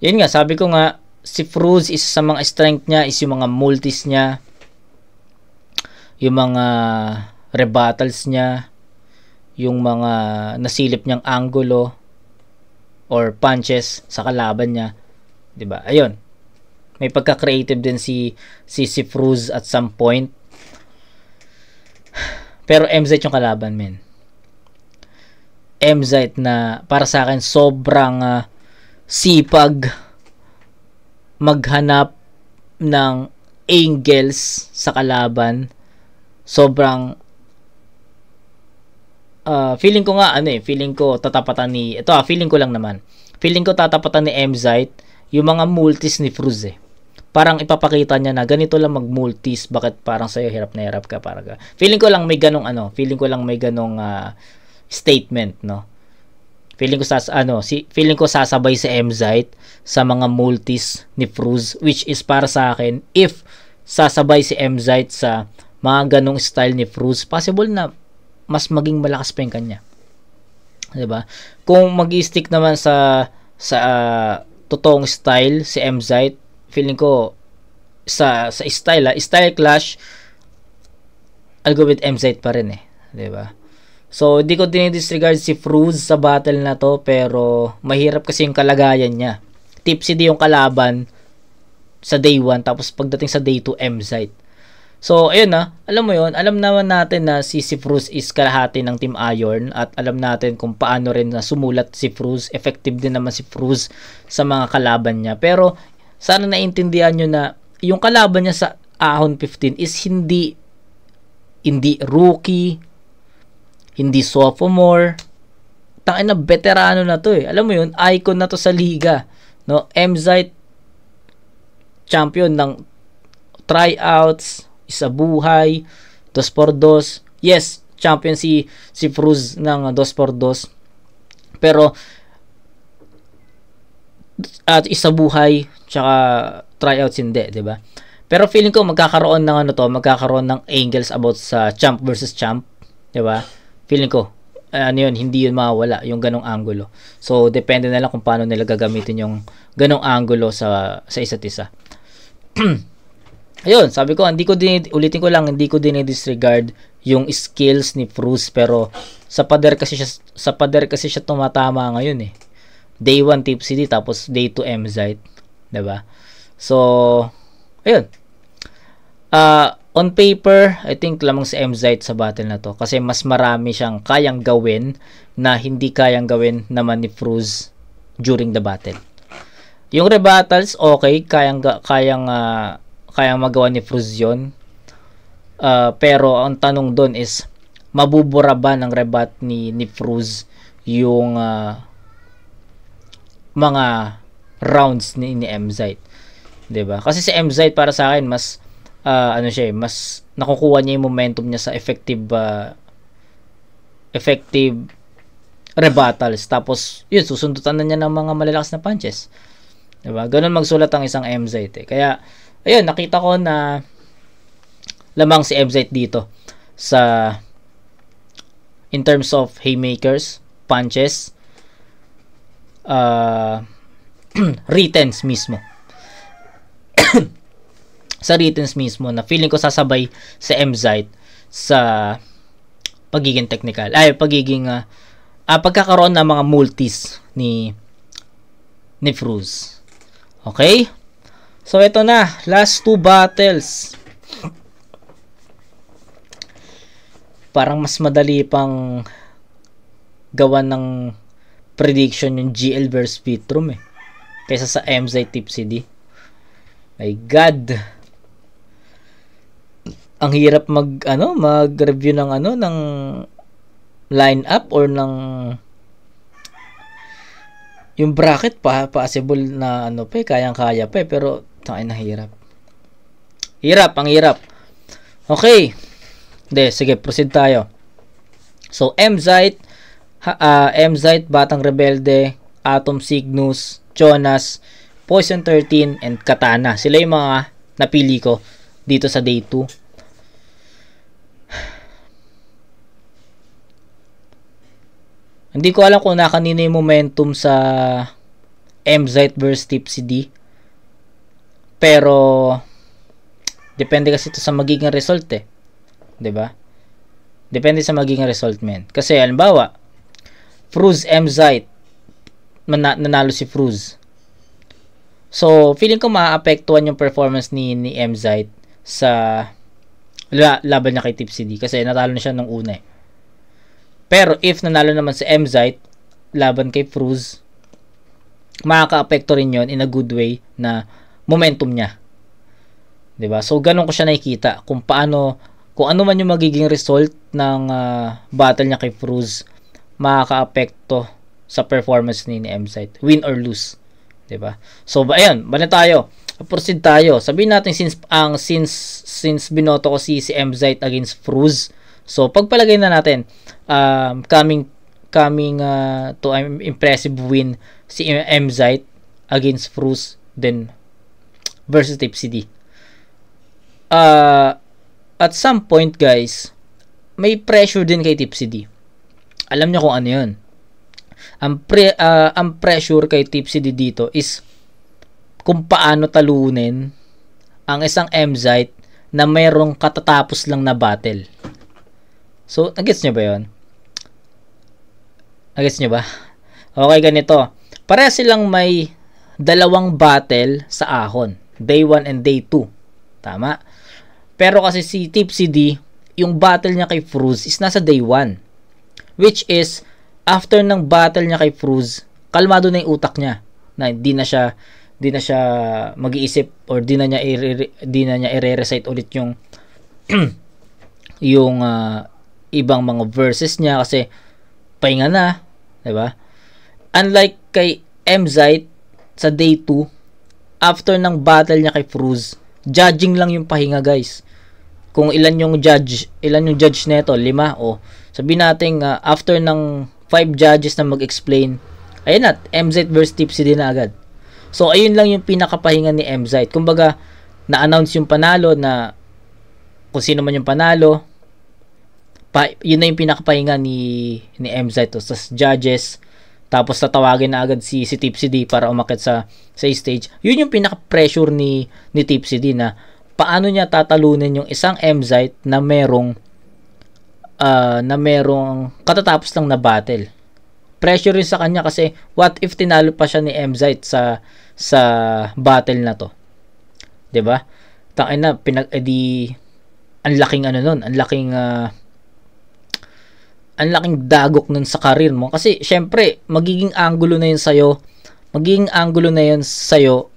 Yun nga, sabi ko nga, si Fruz, isa sa mga strength niya is yung mga multis niya, yung mga rebuttals niya, yung mga nasilip niyang angulo or punches sa kalaban niya, 'di ba? Ayun. May pagka-creative din si Fruz at some point. Pero MZ yung kalaban, men. MZ na para sa akin sobrang sipag maghanap ng angles sa kalaban. Sobrang feeling ko nga feeling ko tatapatan ni feeling ko lang naman. Feeling ko tatapatan ni MZ yung mga multis ni Fruz eh. Parang ipapakita niya na ganito lang mag-multis, bakit parang sa'yo hirap na hirap ka, parang feeling ko lang may ganong statement, no. Feeling ko sasabay si Emzite sa mga multis ni Fruz, which is para sa akin, if sasabay si Emzite sa mga ganong style ni Fruz, possible na mas maging malakas pa yung kanya. 'Di ba? Kung mag-stick naman sa totoong style si Emzite, feeling ko sa style clash, I'll go with Emzite pa rin eh, 'di ba? So hindi ko dinidisregard si Fruz sa battle na to, pero mahirap kasi yung kalagayan niya. Tipsy di yung kalaban sa day 1, tapos pagdating sa day 2 Emzite. So, ayun na, alam mo yun, alam naman natin na si Fruz is kalahati ng Team Iron, at alam natin kung paano rin na sumulat si Fruz, effective din naman si Fruz sa mga kalaban niya. Pero, sana naintindihan nyo na yung kalaban niya sa Ahon 15 is hindi rookie, hindi sophomore, tangin na veterano na to eh. Alam mo yun, icon na to sa liga. No? Emzite, champion ng tryouts, isa buhay, 2x2. Yes, champion si Fruz ng 2x2. Pero at isa buhay tsaka tryouts hindi, 'di ba? Pero feeling ko magkakaroon ng angles about sa champ versus champ, 'di ba? Feeling ko hindi yun mawawala yung ganong angulo. So depende na lang kung paano nila gagamitin yung ganong angulo sa isa't isa. Ayun, sabi ko, hindi ko disregard yung skills ni Fruz, pero sa pader kasi siya tumatama ngayon eh. Day 1 Tipsy D, tapos day 2 Emzite, 'di ba? So, ayun. On paper, I think lamang si Emzite sa battle na to, kasi mas marami siyang kayang gawin na hindi kayang gawin naman ni Fruz during the battle. Yung rebattles, okay, kayang magawa ni Fruz yun. Pero ang tanong doon is, mabubura ba ng rebat ni Fruz yung mga rounds ni Emzite? 'Di ba? Kasi si Emzite para sa akin mas mas nakukuha niya yung momentum niya sa effective rebuttals. Tapos yun, susundutan na niya ng mga malalakas na punches. 'Di ba? Ganun magsulat ang isang Emzite eh. Kaya ayun, nakita ko na lamang si Emzite dito sa in terms of haymakers, punches, returns mismo. Sa returns mismo, na feeling ko sasabay sa Emzite sa pagiging technical. Pagkakaroon ng mga multis ni Fruz. Okay? So, ito na. Last 2 battles. Parang mas madali pang gawa ng prediction yung GL versus Vitrum eh, kaysa sa Emzite Tipsy D. My God. Ang hirap mag-review ng ng line up or ng yung bracket possible na kayang-kaya pa pero tangin na hirap. Ang hirap. Okay. Sige, proceed tayo. So, Emzite, Batang Rebelde, Atom Cygnus, Jonas, Poison 13, and Katana. Sila yung mga napili ko dito sa day 2. Hindi ko alam kung kanino yung momentum sa Emzite versus Tipsy D. Pero depende kasi ito sa magiging result eh. 'Di ba? Depende sa magiging result, men. Kasi halimbawa, Fruz Emzite, nanalo si Fruz. So, feeling ko maapektuhan yung performance ni Emzite sa laban niya kay Tipsy D kasi natalo na siya nung una eh. Pero if nanalo naman si Emzite laban kay Fruz, makaka-apekto rin yon in a good way na momentum niya. 'Di ba? So, ganun ko siya nakikita kung ano man yung magiging result ng battle niya kay Fruz, makaka-apekto sa performance ni Emzite, win or lose. 'Di ba? So, ayun, balik tayo. Proceed tayo. Sabihin natin since binoto ko si Mzite against Fruz. So, pagpalagay na natin coming to an impressive win si Mzite against Fruz then versus Tipsy D. At some point, guys, may pressure din kay Tipsy D. Alam niyo kung ano 'yun. Ang pressure kay Tipsy D dito is kung paano talunin ang isang Mzite na mayroong katatapos lang na battle. So, nagets nyo ba yun? Nagets nyo ba? Okay, ganito. Pareha silang may dalawang battle sa ahon. Day 1 and Day 2. Tama? Pero kasi si Tipsy D, yung battle niya kay Fruz is nasa Day 1. Which is, after ng battle niya kay Fruz, kalmado na yung utak niya. Na di na siya mag-iisip or di na niya i-recite ulit yung yung ibang mga verses niya kasi pahinga na, 'di ba? Unlike kay Mzite sa Day 2, after ng battle niya kay Fruz, judging lang yung pahinga, guys. Kung ilan yung judge nito, 5 o sabihin natin after ng 5 judges na mag-explain, ayun na, Mzite versus Tipsy din na agad. So, ayun lang yung pinakapahinga ni Mzite. Kumbaga, na-announce yung panalo na kung sino man yung panalo, yun na yung pinakapahinga ni Mzite sa judges. Tapos, tatawagin na agad si Tipsy D para umakyat sa stage. Yun yung pinaka-pressure ni Tipsy D na paano niya tatalunin yung isang Mzite na merong katatapos lang na battle. Pressure rin sa kanya kasi what if tinalo pa siya ni Mzite sa battle na to, 'di ba? Tangin na ang laking ang laking dagok nun sa career mo kasi syempre magiging angulo na 'yun sa'yo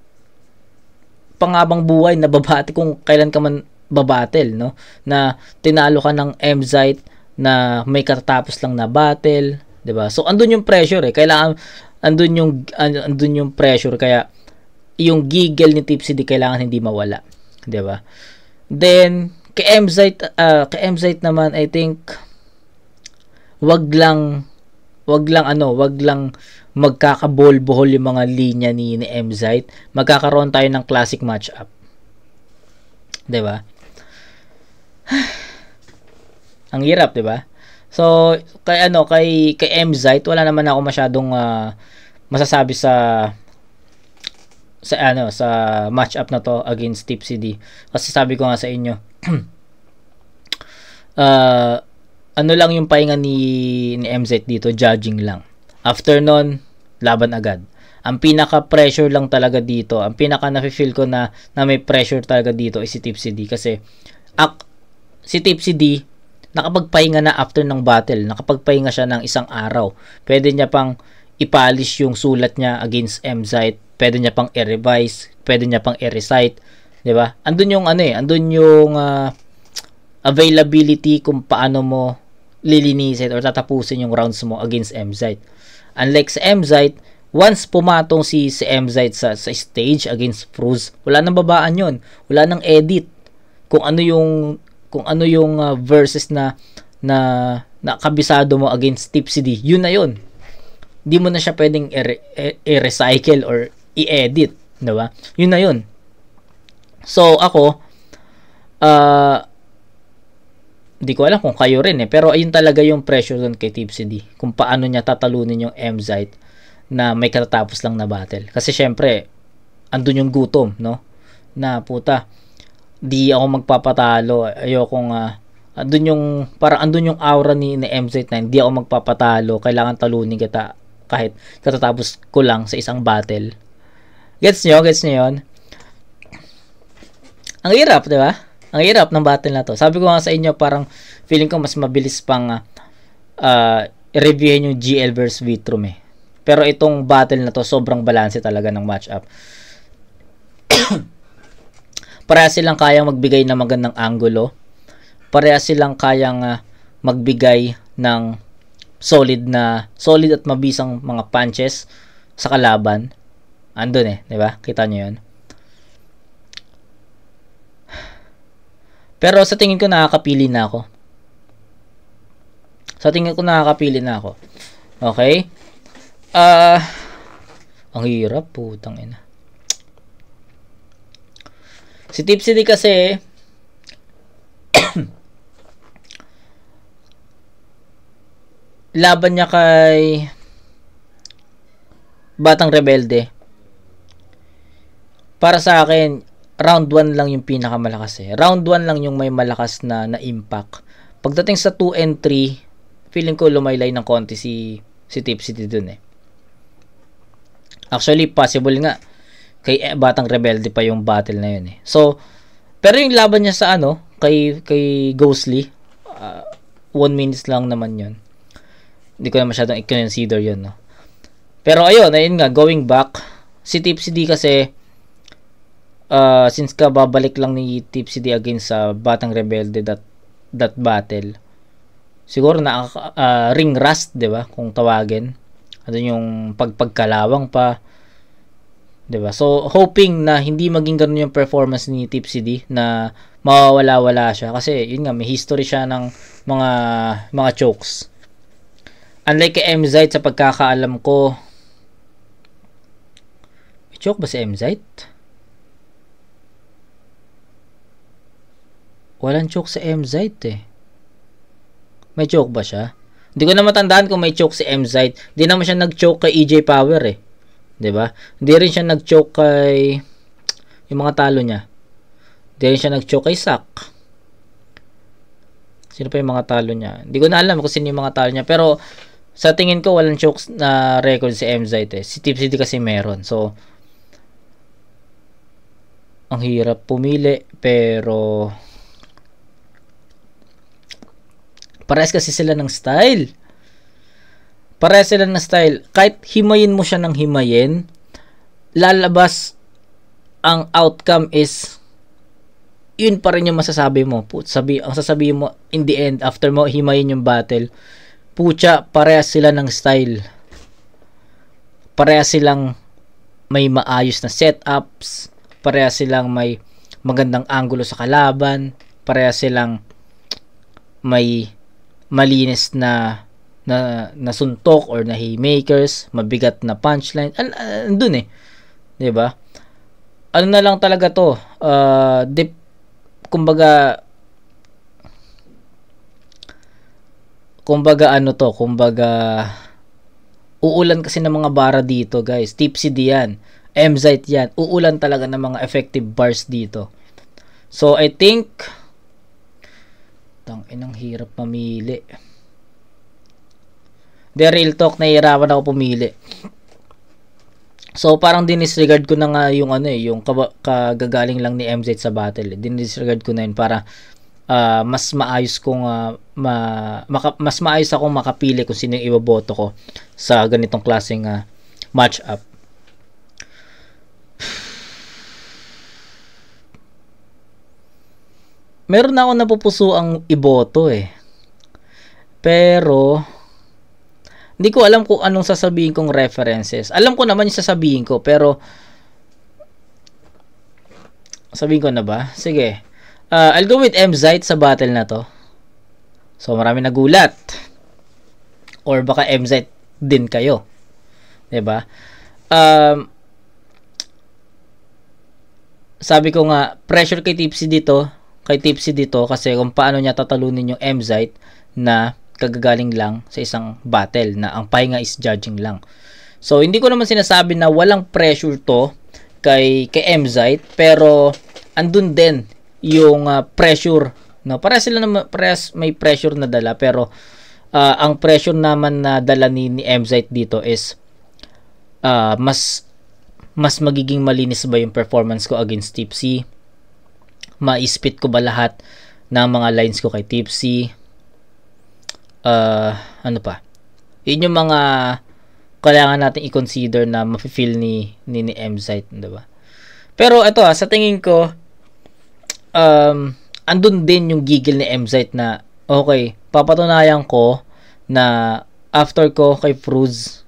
pangabang buhay na babati kung kailan ka man babattle, no? Na tinalo ka ng Mzite na may katatapos lang na battle, 'di ba? So andun yung pressure kailangan andun yung pressure kaya yung giggle ni Tipsy D kailangan hindi mawala, 'di ba? Then kay Mzite naman I think wag lang magkakabol-bohol yung mga linya ni Mzite. Magkakaroon tayo ng classic matchup. 'Di ba? Ang hirap, 'di ba? So, kay Mzite, wala naman ako masyadong masasabi sa match-up na to against Tipsy D. Kasi sabi ko nga sa inyo, ano lang yung pahinga ni Mzite dito, judging lang. After nun, laban agad. Ang pinaka-pressure lang talaga dito, ang pinaka-nafe-feel ko na may pressure talaga dito is si Tipsy D. Kasi, si Tipsy D, nakapagpahinga na after ng battle. Nakapagpahinga siya ng isang araw. Pwede niya pang i-polish yung sulat niya against Mzite. Pwede niya pang i-revise. Pwede niya pang i-recite. 'Di ba? Andun yung availability kung paano mo lilinisin or tatapusin yung rounds mo against Mzite. Unlike sa Mzite, once pumatong si Mzite sa stage against Fruz, wala nang babaan yun. Wala nang edit. Kung ano yung verses na kabisado mo against Tipsy D, yun na yun. Hindi mo na siya pwedeng i-recycle or i-edit, diba? Yun na yun. So, ako, hindi ko alam kung kayo rin pero ayun talaga yung pressure doon kay Tipsy D. Kung paano niya tatalunin yung Mzite na may katatapos lang na battle. Kasi syempre, andun yung gutom, no? Na puta, di ako magpapatalo. Ayokong andun yung aura ni Mzite na hindi ako magpapatalo. Kailangan talunin kita kahit katatapos ko lang sa isang battle. Gets nyo yun? Ang hirap, di ba? Ang hirap ng battle na to. Sabi ko nga sa inyo, parang feeling ko mas mabilis pang i-reviewin yung GL versus Vitrum Pero itong battle na to, sobrang balanse talaga ng matchup. Parehas silang kayang magbigay ng magandang angulo. Parehas silang kayang magbigay ng solid at mabisang mga punches sa kalaban. Andun eh, di ba? Kita nyo yun. Pero sa tingin ko nakakapili na ako. Okay? Ang hirap, putang ina. Si Tipsy D kasi laban niya kay Batang Rebelde. Para sa akin, round 1 lang yung pinakamalakas eh. Round 1 lang yung may malakas na impact. Pagdating sa 2 and 3, feeling ko lumaylay ng konti si Tipsy D dun eh. Actually, possible nga kay Batang Rebelde pa yung battle na yun eh. So, pero yung laban niya sa kay Ghostly, 1 minutes lang naman yun. Hindi ko na masyadong i-consider yun, no. Pero ayun nga, going back, si Tipsy D kasi, since babalik lang ni Tipsy D against sa Batang Rebelde that battle, siguro na ring rust, 'di ba? Kung tawagin. Ano yung pagkalawang pa, 'di ba? So hoping na hindi maging ganoon yung performance ni Tipsy D, na mawawala-wala siya kasi yun nga, may history siya ng mga chokes. Unlike kay MZite, sa pagkakaalam ko, may choke ba si MZite? Walang choke sa MZite eh. May choke ba siya? Hindi ko na matandaan kung may choke si MZite. Hindi naman siya nag-choke kay EJ Power eh. 'Di ba? Hindi rin siya nag-choke kay yung mga talo niya. Hindi rin siya nag-choke kay Sak. Sino pa yung mga talo niya? Hindi ko na alam kung sino yung mga talo niya. Pero sa tingin ko walang chokes na record si MZite eh. Si Tipsy D kasi meron. So ang hirap pumili, pero parehas kasi sila ng style. Kahit himayin mo siya ng himayin, lalabas ang outcome is yun pa rin yung masasabi mo. Ang sasabihin mo in the end, after mo himayin yung battle, pucha, parehas sila ng style. Parehas silang may maayos na setups. Parehas silang may magandang angulo sa kalaban. Parehas silang may malinis na suntok or na haymakers, mabigat na punchline. Andun eh. 'Di ba? Ano na lang talaga to? Kumbaga uulan kasi ng mga bara dito, guys. Tipsy D yan, MZite yan. Uulan talaga ng mga effective bars dito. So I think inang hirap mamili. The real talk, nahihirapan ako pumili. So parang dinisregard ko na nga yung yung kagagaling lang ni MZite sa battle. Dinisregard ko na yun para mas maayos kong mas maayos akong makapili kung sino yung iboboto ko sa ganitong klaseng match up. Meron na ako napupuso ang iboto eh. Pero hindi ko alam kung anong sasabihin kong references. Alam ko naman yung sasabihin ko, pero sabihin ko na ba? Sige. I'll go with MZite sa battle na to. So marami nagulat. Or baka MZite din kayo. 'Di ba? Sabi ko nga, pressure kay Tipsy dito kasi kung paano niya tatalunin yung MZite na kagagaling lang sa isang battle na ang pahinga is judging lang. So hindi ko naman sinasabi na walang pressure to kay MZite, pero andun din yung pressure, no? Parehas may pressure na dala, pero ang pressure naman na dala ni MZite dito is mas magiging malinis ba yung performance ko against Tipsy? Ma-spit ko ba lahat ng mga lines ko kay Tipsy? Ano pa? Yun yung mga kailangan natin i-consider na mafe-feel ni MZite, diba? Pero ito sa tingin ko, andun din yung gigil ni MZite na okay, papatunayan ko na after ko kay Fruz,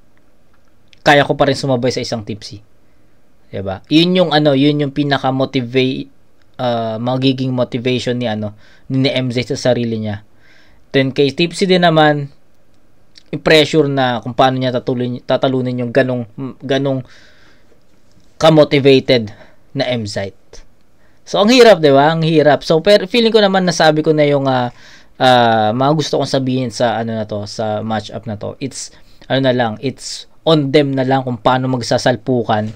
kaya ko pa rin sumabay sa isang Tipsy. 'Diba? Yun yung yun yung pinaka-motivate magiging motivation ni ni MZ sa sarili niya. Then kay Tipsy din naman, i-pressure na kung paano niya tatalunin yung ganong ka-motivated na MZ. So ang hirap, 'di ba? Ang hirap. So pero feeling ko naman nasabi ko na yung mga gusto kong sabihin sa na to, sa match-up na to. It's na lang, it's on them na lang kung paano magsasalpukan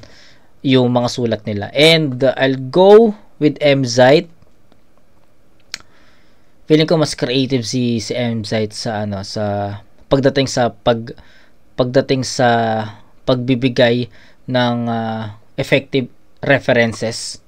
yung mga sulat nila. And I'll go with MZ. Feeling ko mas creative si MZ sa sa pagdating sa pagbibigay ng effective references.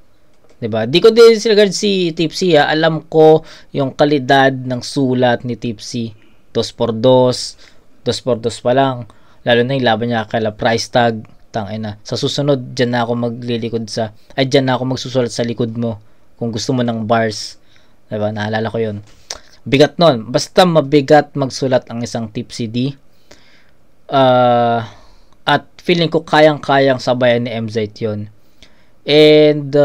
'Di ba? Di ko disregard si Tipsy, alam ko yung kalidad ng sulat ni Tipsy. 2x2 pa lang. Lalo na yung laban niya kay Price Tag. Tangina. Sa susunod, diyan na ako diyan na ako magsusulat sa likod mo kung gusto mo ng bars. 'Di ba? Naalala ko 'yon. Bigat nun. Basta mabigat magsulat ang isang Tipsy D. At feeling ko kayang-kayang sabayan ni MZ 'yon. And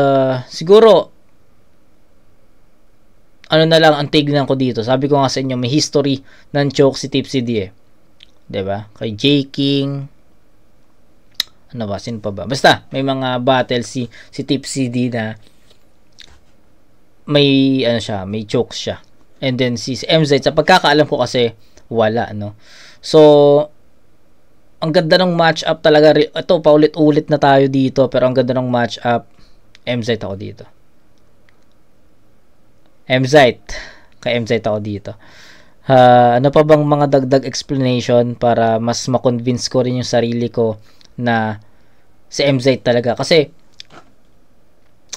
siguro na lang ang tignan ko dito. Sabi ko nga sa inyo, may history ng choke si Tipsy D 'Di ba? Kay J King. Sino pa ba? Basta may mga battle si Tipsy D na may may chokes siya. And then si MZ, sa pagkakaalam ko kasi wala, So ang ganda ng match-up talaga. Ito, paulit-ulit na tayo dito, pero ang ganda ng match-up. MZ ako dito. Kay MZ ako dito. Ano pa bang mga dagdag explanation para mas ma-convince ko rin yung sarili ko na si MZ talaga? Kasi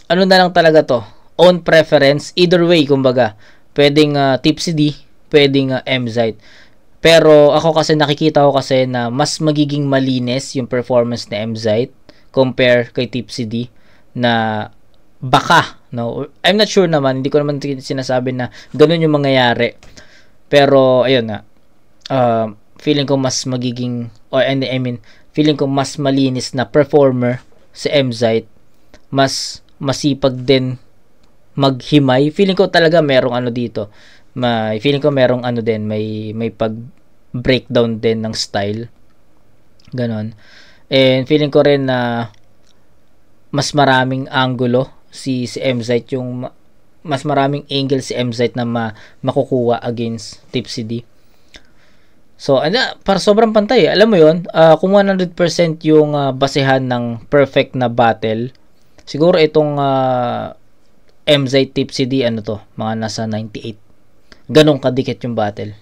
na lang talaga to, own preference, either way, kumbaga pwedeng Tipsy D, pwedeng MZ. Pero ako kasi nakikita ko kasi na mas magiging malinis yung performance ni MZ compare kay Tipsy D, na baka, I'm not sure naman, hindi ko naman sinasabi na ganun yung mangyayari. Pero ayun na, feeling ko mas magiging, feeling ko mas malinis na performer si MZ, mas masipag din maghimay. Feeling ko talaga merong dito. Feeling ko merong din, may pag breakdown din ng style. Ganon. And feeling ko rin na mas maraming angulo si MZ, yung mas maraming angle si MZ na makukuha against Tipsy D. So, para sobrang pantay. Alam mo yun, kung 100% yung basehan ng perfect na battle, siguro itong MZ Tipsy D, mga nasa 98. Ganong kadikit yung battle.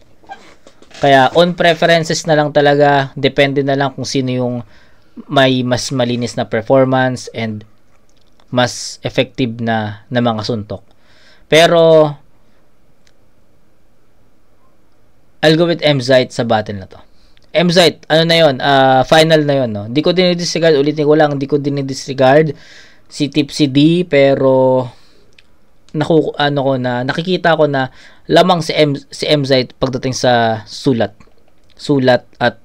Kaya, on preferences na lang talaga. Depende na lang kung sino yung may mas malinis na performance and mas effective na mga suntok. Pero, I'll go with MZ sa battle na to. MZ, na yun? Final na yun, no? Di ko dinidisregard, ulitin ko lang, di ko dinidisregard si Tipsy D, pero nakikita ko na lamang si MZ pagdating sa sulat at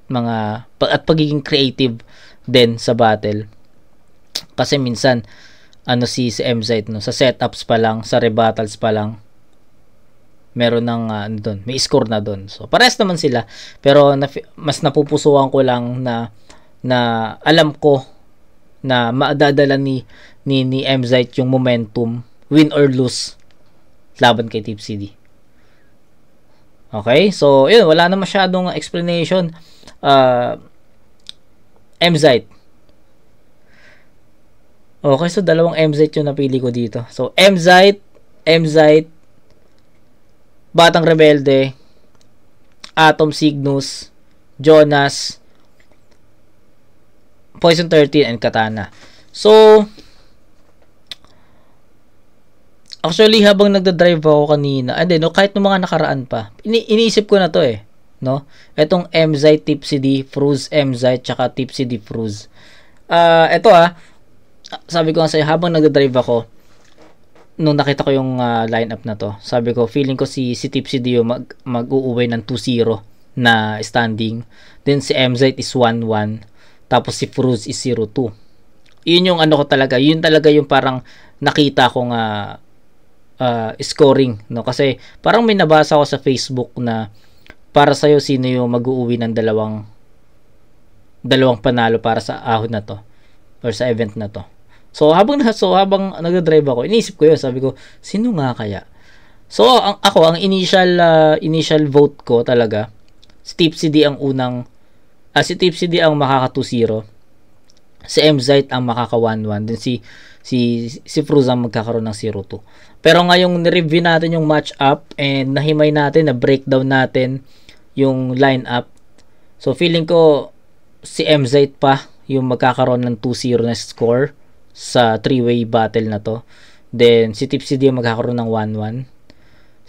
pagiging creative din sa battle. Kasi minsan si MZ, sa setups pa lang, sa rebuttals pa lang, meron ng doon, may score na doon. So parehas naman sila, pero mas napupusuan ko lang na alam ko na maadadala ni MZ yung momentum, win or lose, laban kay Tipsy D. Okay? So, yun, wala na masyadong explanation. MZ. Okay, so dalawang MZ yung napili ko dito. So, MZ, Batang Rebelde, Atom Cygnus, Jonas, Poison 13, and Katana. So, actually, habang nagdadrive ako kanina, kahit nung mga nakaraan pa, iniisip ko na to no? Etong MZ Tipsy D, Fruz MZ, tsaka Tipsy D Fruz. Sabi ko nga sa'yo, habang nagdadrive ako, nung nakita ko yung lineup na to, sabi ko, feeling ko si Tipsy D yung mag-uuwi ng 2-0 na standing. Then si MZ is 1-1. Tapos si Fruz is 0-2. Yun yung ano ko talaga, yun talaga yung parang nakita ko nga scoring, no? Kasi parang may nabasa ko sa Facebook na para sa'yo sino yung mag-uuwi ng dalawang panalo para sa ahon na to or sa event na to. So habang nagdo-drive ako, iniisip ko yun, sabi ko, sino nga kaya? So ang initial vote ko talaga, si Tipsy D ang unang si Tipsy D ang makaka 2-0. Si Mzite ang makaka 1-1, then si Fruz ang magkakaroon ng 0-2. Pero ngayong ni-review natin yung match-up and nahimay natin, na breakdown natin yung line-up. So feeling ko si Mzite pa yung magkakaroon ng 2-0 na score sa 3-way battle na to. Then si Tipsy D magkakaroon ng 1-1.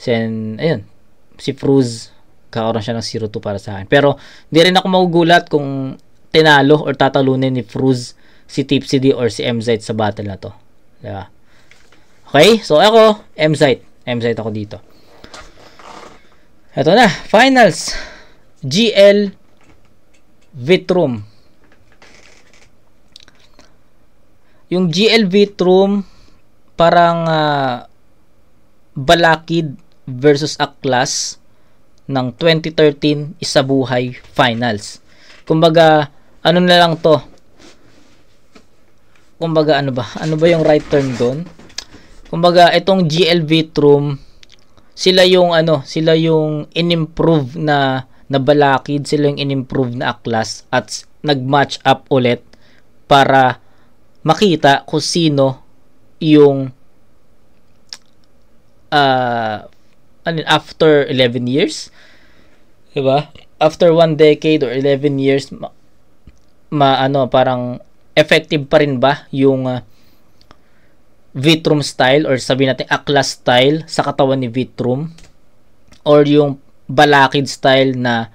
Then ayun, si Fruz kakaroon siya ng 0-2 para sa akin. Pero hindi rin ako magugulat kung tinalo or tatalunin ni Fruz si Tipsy D or si Mzite sa battle na to. Diba? Okay, so ako Mzite ako dito. Ito na, finals. GL Vitrum. Yung GL Vitrum parang Balakid versus Aklas ng 2013 Isabuhay Finals. Kumbaga, ano na lang to? Kumbaga, ano ba? Ano ba yung right term doon? Kumbaga, itong GL Vitrum, sila yung in-improve na Balakid, sila yung in-improve na Aklas at nag-match up ulit para makita kung sino yung after 11 years, diba? After 1 decade or 11 years, parang effective pa rin ba yung Vitrum style or sabihin natin Aklas style sa katawan ni Vitrum, or yung Balakid style na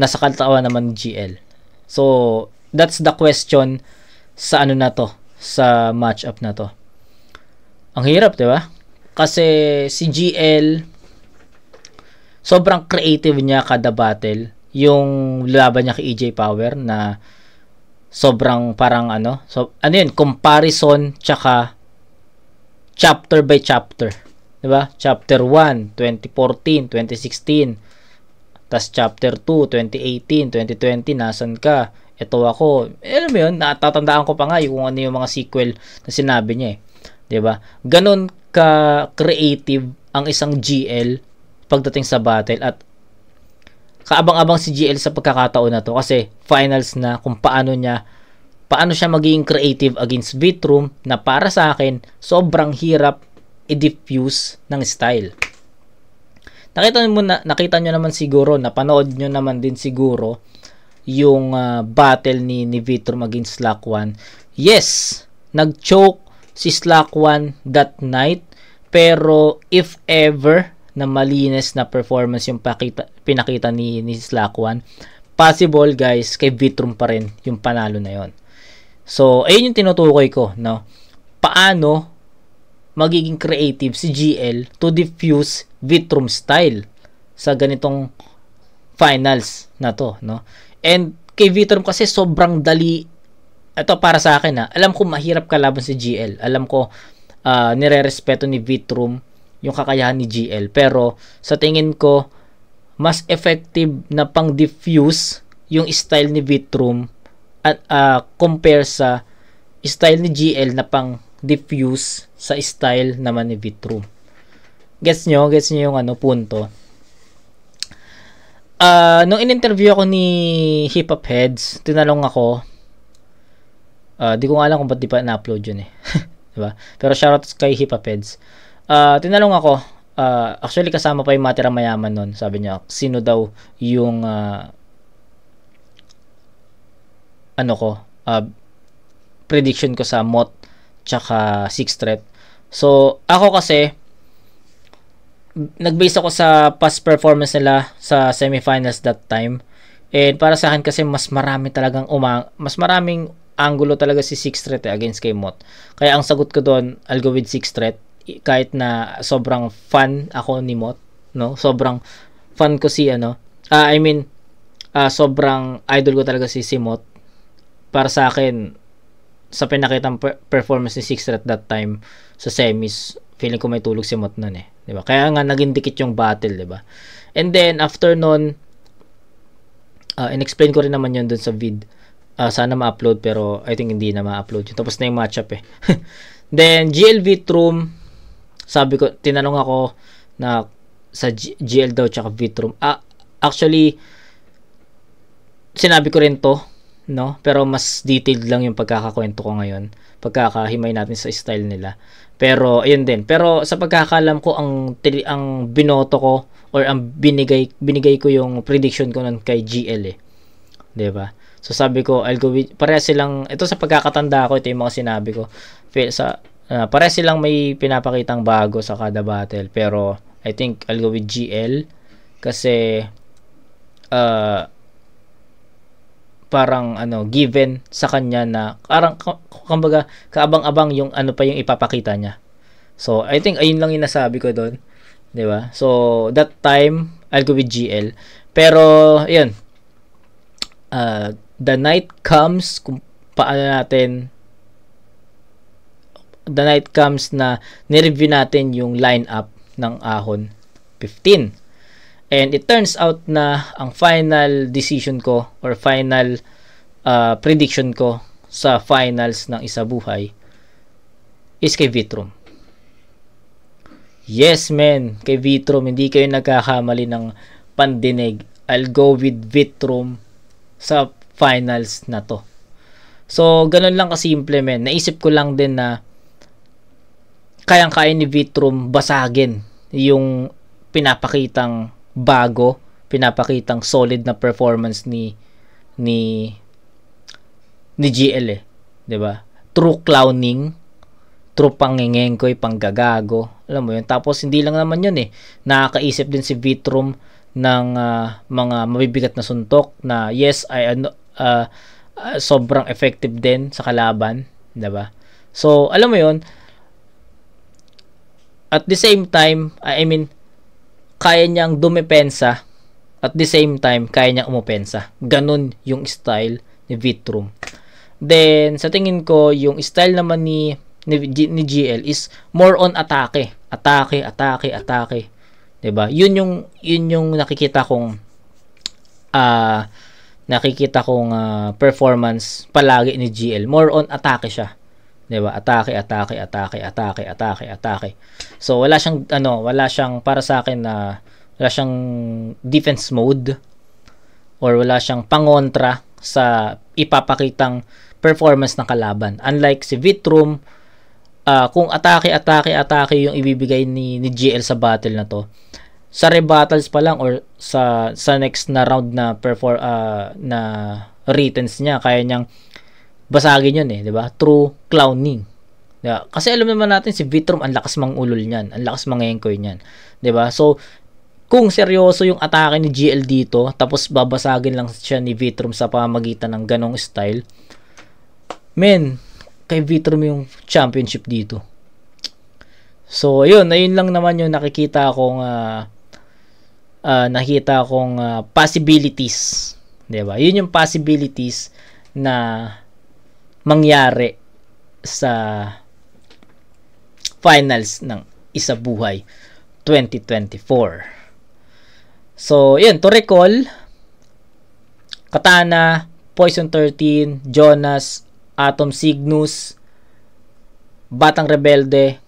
nasa katawan naman ni GL. So that's the question sa ano na to, sa matchup na to. Ang hirap, diba? Kasi si GL sobrang creative niya kada battle. Yung laban niya kay EJ Power na sobrang parang comparison tsaka chapter by chapter. Diba? Chapter 1, 2014, 2016. Tas chapter 2, 2018, 2020, nasan ka? Ito ako. Alam mo yun, natatandaan ko pa nga kung ano yung mga sequel na sinabi niya eh. Diba? Ganon ka-creative ang isang GL pagdating sa battle, at kaabang-abang si GL sa pagkakataon na to kasi finals na kung paano siya magiging creative against Vitrum na para sa akin sobrang hirap i-diffuse ng style. Nakita nyo naman siguro, napanood nyo naman din siguro yung battle ni Vitrum against Slack 1. Yes, nag-choke si Slack 1 that night, pero if ever na malinis na performance yung pinakita ni Slack 1, possible guys, kay Vitrum pa rin yung panalo na yon. So ayun yung tinutukoy ko, no? Paano magiging creative si GL to diffuse Vitrum style sa ganitong finals na to, no? And kay Vitrum kasi sobrang dali. Ito para sa akin, alam ko mahirap kalaban si GL. Alam ko nire-respeto ni Vitrum yung kakayahan ni GL, pero sa tingin ko mas effective na pang-diffuse yung style ni Vitrum at compare sa style ni GL na pang-diffuse sa style naman ni Vitrum. Gets nyo yung punto. Nung in-interview ako ni Hip Hop Heads, tinanong ako, di ko nga alam kung ba't di pa na-upload yun eh. Diba? Pero shoutout kay Hip Hop Heads. Tinanong ako, actually kasama pa yung Matira Mayaman nun. Sabi niya, sino daw yung prediction ko sa MOT tsaka 6th threat. So ako kasi nag-base ako sa past performance nila sa semifinals that time, and para sa akin kasi mas maraming angulo talaga si 6th threat against kay MOT. Kaya ang sagot ko doon, I'll go with 6th threat. Kahit na sobrang fan ako ni MOT, no? Sobrang fan ko si sobrang idol ko talaga si MOT. Para sa akin, sa pinakitang performance ni Sixer at that time sa semis, feeling ko may tulog si Mot nun eh. Diba? Kaya nga naging dikit yung battle, diba? And then, after nun, in-explain ko rin naman yun dun sa vid. Sana ma-upload, pero I think hindi na ma-upload yun. Tapos na yung matchup eh. Then, GL Vitrum, sabi ko, tinanong ako na sa GL daw tsaka Vitrum. Actually, sinabi ko rin to, no? Pero mas detailed lang yung pagkakakwento ko ngayon. Pagkakahimay natin sa style nila. Pero, ayun din. Pero, sa pagkakalam ko, ang binoto ko, or ang binigay ko yung prediction ko nun kay GL eh. Diba? So, sabi ko, I'll go with, pareha silang, ito sa pagkakatanda ko, ito yung mga sinabi ko. Pareha silang may pinapakitang bago sa kada battle. Pero, I think, I'll go with GL. Kasi, parang given sa kanya na parang kumbaga kaabang-abang yung ano pa yung ipapakita niya. So I think ayun lang yung nasabi ko doon, 'di ba? So that time I'll go with GL. Pero ayun, the night comes kung paano natin na ni-review natin yung lineup ng Ahon 15. And it turns out na ang final decision ko or final prediction ko sa finals ng Isa Buhay is kay Vitrum. Yes, men, kay Vitrum. Hindi kayo nagkakamali ng pandinig. I'll go with Vitrum sa finals na to. So, ganun lang kasimple, men. Naisip ko lang din na kayang-kaya ni Vitrum basagin yung pinapakitang bago, pinapakitang solid na performance ni GL eh, 'di ba? True clowning, true pangingengkoy, panggagago, alam mo 'yun. Tapos hindi lang naman 'yun eh. Nakakaisip din si Vitrum ng mga mabibigat na suntok na yes, sobrang effective din sa kalaban, 'di ba? So, alam mo 'yun. At the same time, I mean, kaya niyang dumepensa at the same time kaya niyang umopensa. Ganun yung style ni Vitrum. Then sa tingin ko yung style naman ni GL is more on atake. Atake. 'Di ba? Yun yung nakikita kong performance palagi ni GL. More on atake siya. 'Di ba? Atake. So wala siyang para sa akin na wala siyang defense mode or wala siyang pangontra sa ipapakitang performance ng kalaban. Unlike si Vitrum, kung atake yung ibibigay ni GL sa battle na to, sa rebattles pa lang or sa next na round na na returns niya, kaya niyang basagin yun eh, 'di ba? True clowning. Diba? Kasi alam naman natin si Vitrum ang lakas mangulol niyan, ang lakas mangengkoy niyan, 'di ba? So kung seryoso yung atake ni GL dito, tapos babasagin lang siya ni Vitrum sa pamamagitan ng ganong style, men, kay Vitrum yung championship dito. So ayun lang naman yung nakikita kong possibilities, 'di ba? Yun yung possibilities na mangyari sa finals ng Isa Buhay 2024. So, yun, to recall, Katana, Poison 13, Jonas, Atom Cygnus, Batang Rebelde,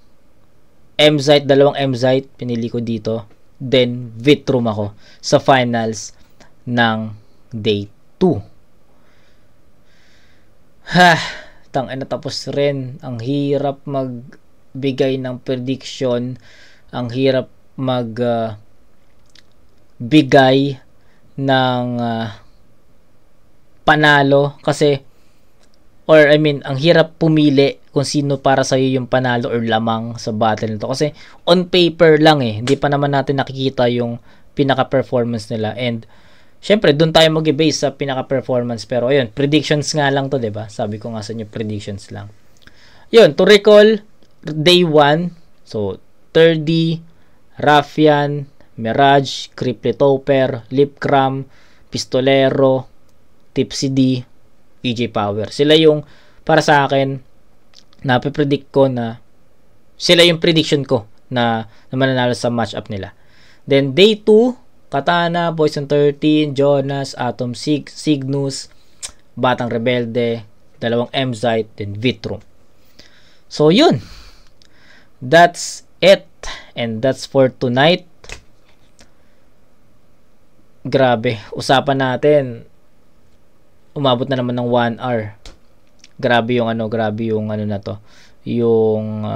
Mzite, dalawang Mzite, pinili ko dito. Then, Vitrum ako sa finals ng Day 2. Tapos rin. Ang hirap magbigay ng prediction. Ang hirap magbigay ng panalo kasi ang hirap pumili kung sino para sa iyo yung panalo or lamang sa battle nito kasi on paper lang eh. Hindi pa naman natin nakikita yung pinaka-performance nila and syempre, doon tayo mag-base sa pinaka-performance. Pero, ayun, predictions nga lang to, 'di ba? Sabi ko nga sa inyo, predictions lang. Yun, to recall, Day 1, so, 3D, Raffian, Mirage, Cripply Topper, Lipcram, Pistolero, Tipsy D, EJ Power. Sila yung para sa akin, napipredict ko na sila yung prediction ko na mananalo sa matchup nila. Then, day 2, Katana, Poison 13, Jonas, Atom Cygnus, Batang Rebelde, dalawang Emzite, then Vitrum. So, yun. That's it. And that's for tonight. Grabe. Usapan natin. Umabot na naman ng 1 hour. Grabe yung ano na to. Yung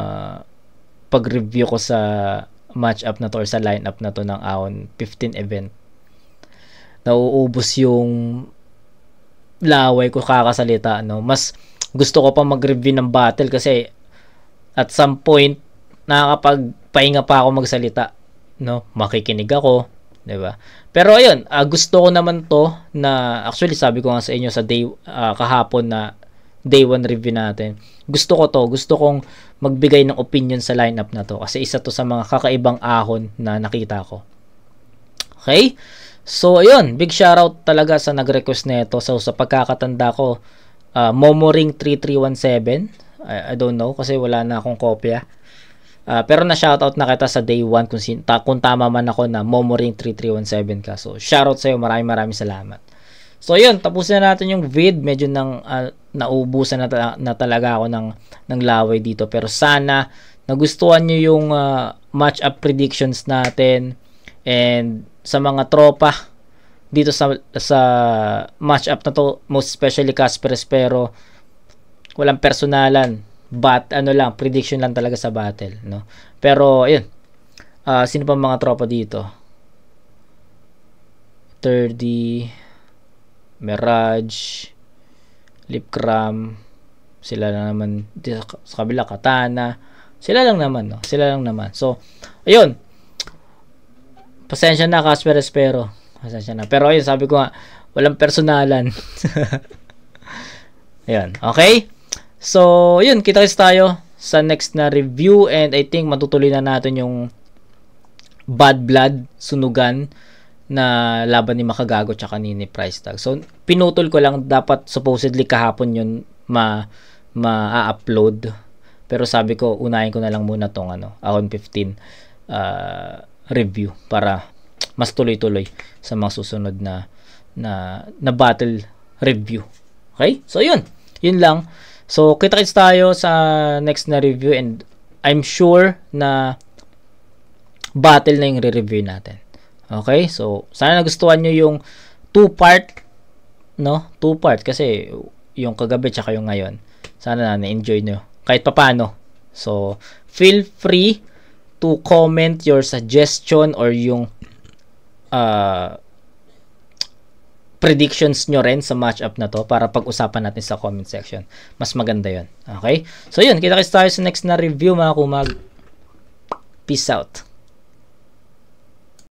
pag-review ko sa matchup na to or sa lineup na to ng Ahon 15 event. Nauubos yung laway ko kakasalita, no. Mas gusto ko pa mag-review ng battle kasi at some point nakakapagpahinga pa ako magsalita, no. Makikinig ako, 'di ba? Pero ayun, gusto ko naman to na actually sabi ko nga sa inyo sa day kahapon na day 1 review natin. Gusto kong magbigay ng opinion sa lineup na to kasi isa to sa mga kakaibang ahon na nakita ko. Okay? So ayun, big shoutout talaga sa nag-request nito. So sa pagkakatanda ko, Momoring 3317. I don't know kasi wala na akong kopya. Pero na shoutout na kita sa day 1 kung tama man ako na Momoring 3317 ka. So shoutout sa iyo, maraming salamat. So yun, tapusin na natin yung vid. Medyo naubusan na talaga ako ng laway dito. Pero sana nagustuhan nyo yung match-up predictions natin. And sa mga tropa dito sa match-up na to, most especially Casper Espero, walang personalan. But prediction lang talaga sa battle, no? Pero ayun, sino pa mga tropa dito? 30 Mirage, Lipcram, sila lang naman sa kabila, Katana, sila lang naman, no? Sila lang naman. So, ayun. Pasensya na, Casper Espero. Pasensya na. Pero ayun, sabi ko nga, walang personalan. Ayun, okay? So, ayun, kita-kits tayo sa next na review and I think matutuloy na natin yung Bad Blood, Sunugan, na laban ni Makagago tsaka ni Price Tag. So, pinutol ko lang, dapat supposedly kahapon yun ma-upload. Pero sabi ko, unahin ko na lang muna tong Ahon 15 review para mas tuloy-tuloy sa mga susunod na battle review. Okay? So, yun. Yun lang. So, kita-kits tayo sa next na review and I'm sure na battle na yung re-review natin. Okay, so sana nagustuhan nyo yung 2-part, no? 2-part kasi yung kagabi tsaka yung ngayon. Sana na-enjoy nyo kahit papano. So, feel free to comment your suggestion or yung predictions nyo rin sa matchup na to para pag-usapan natin sa comment section. Mas maganda yun. Okay? So, yun. Kita-kits tayo sa next na review, mga kumag. Peace out.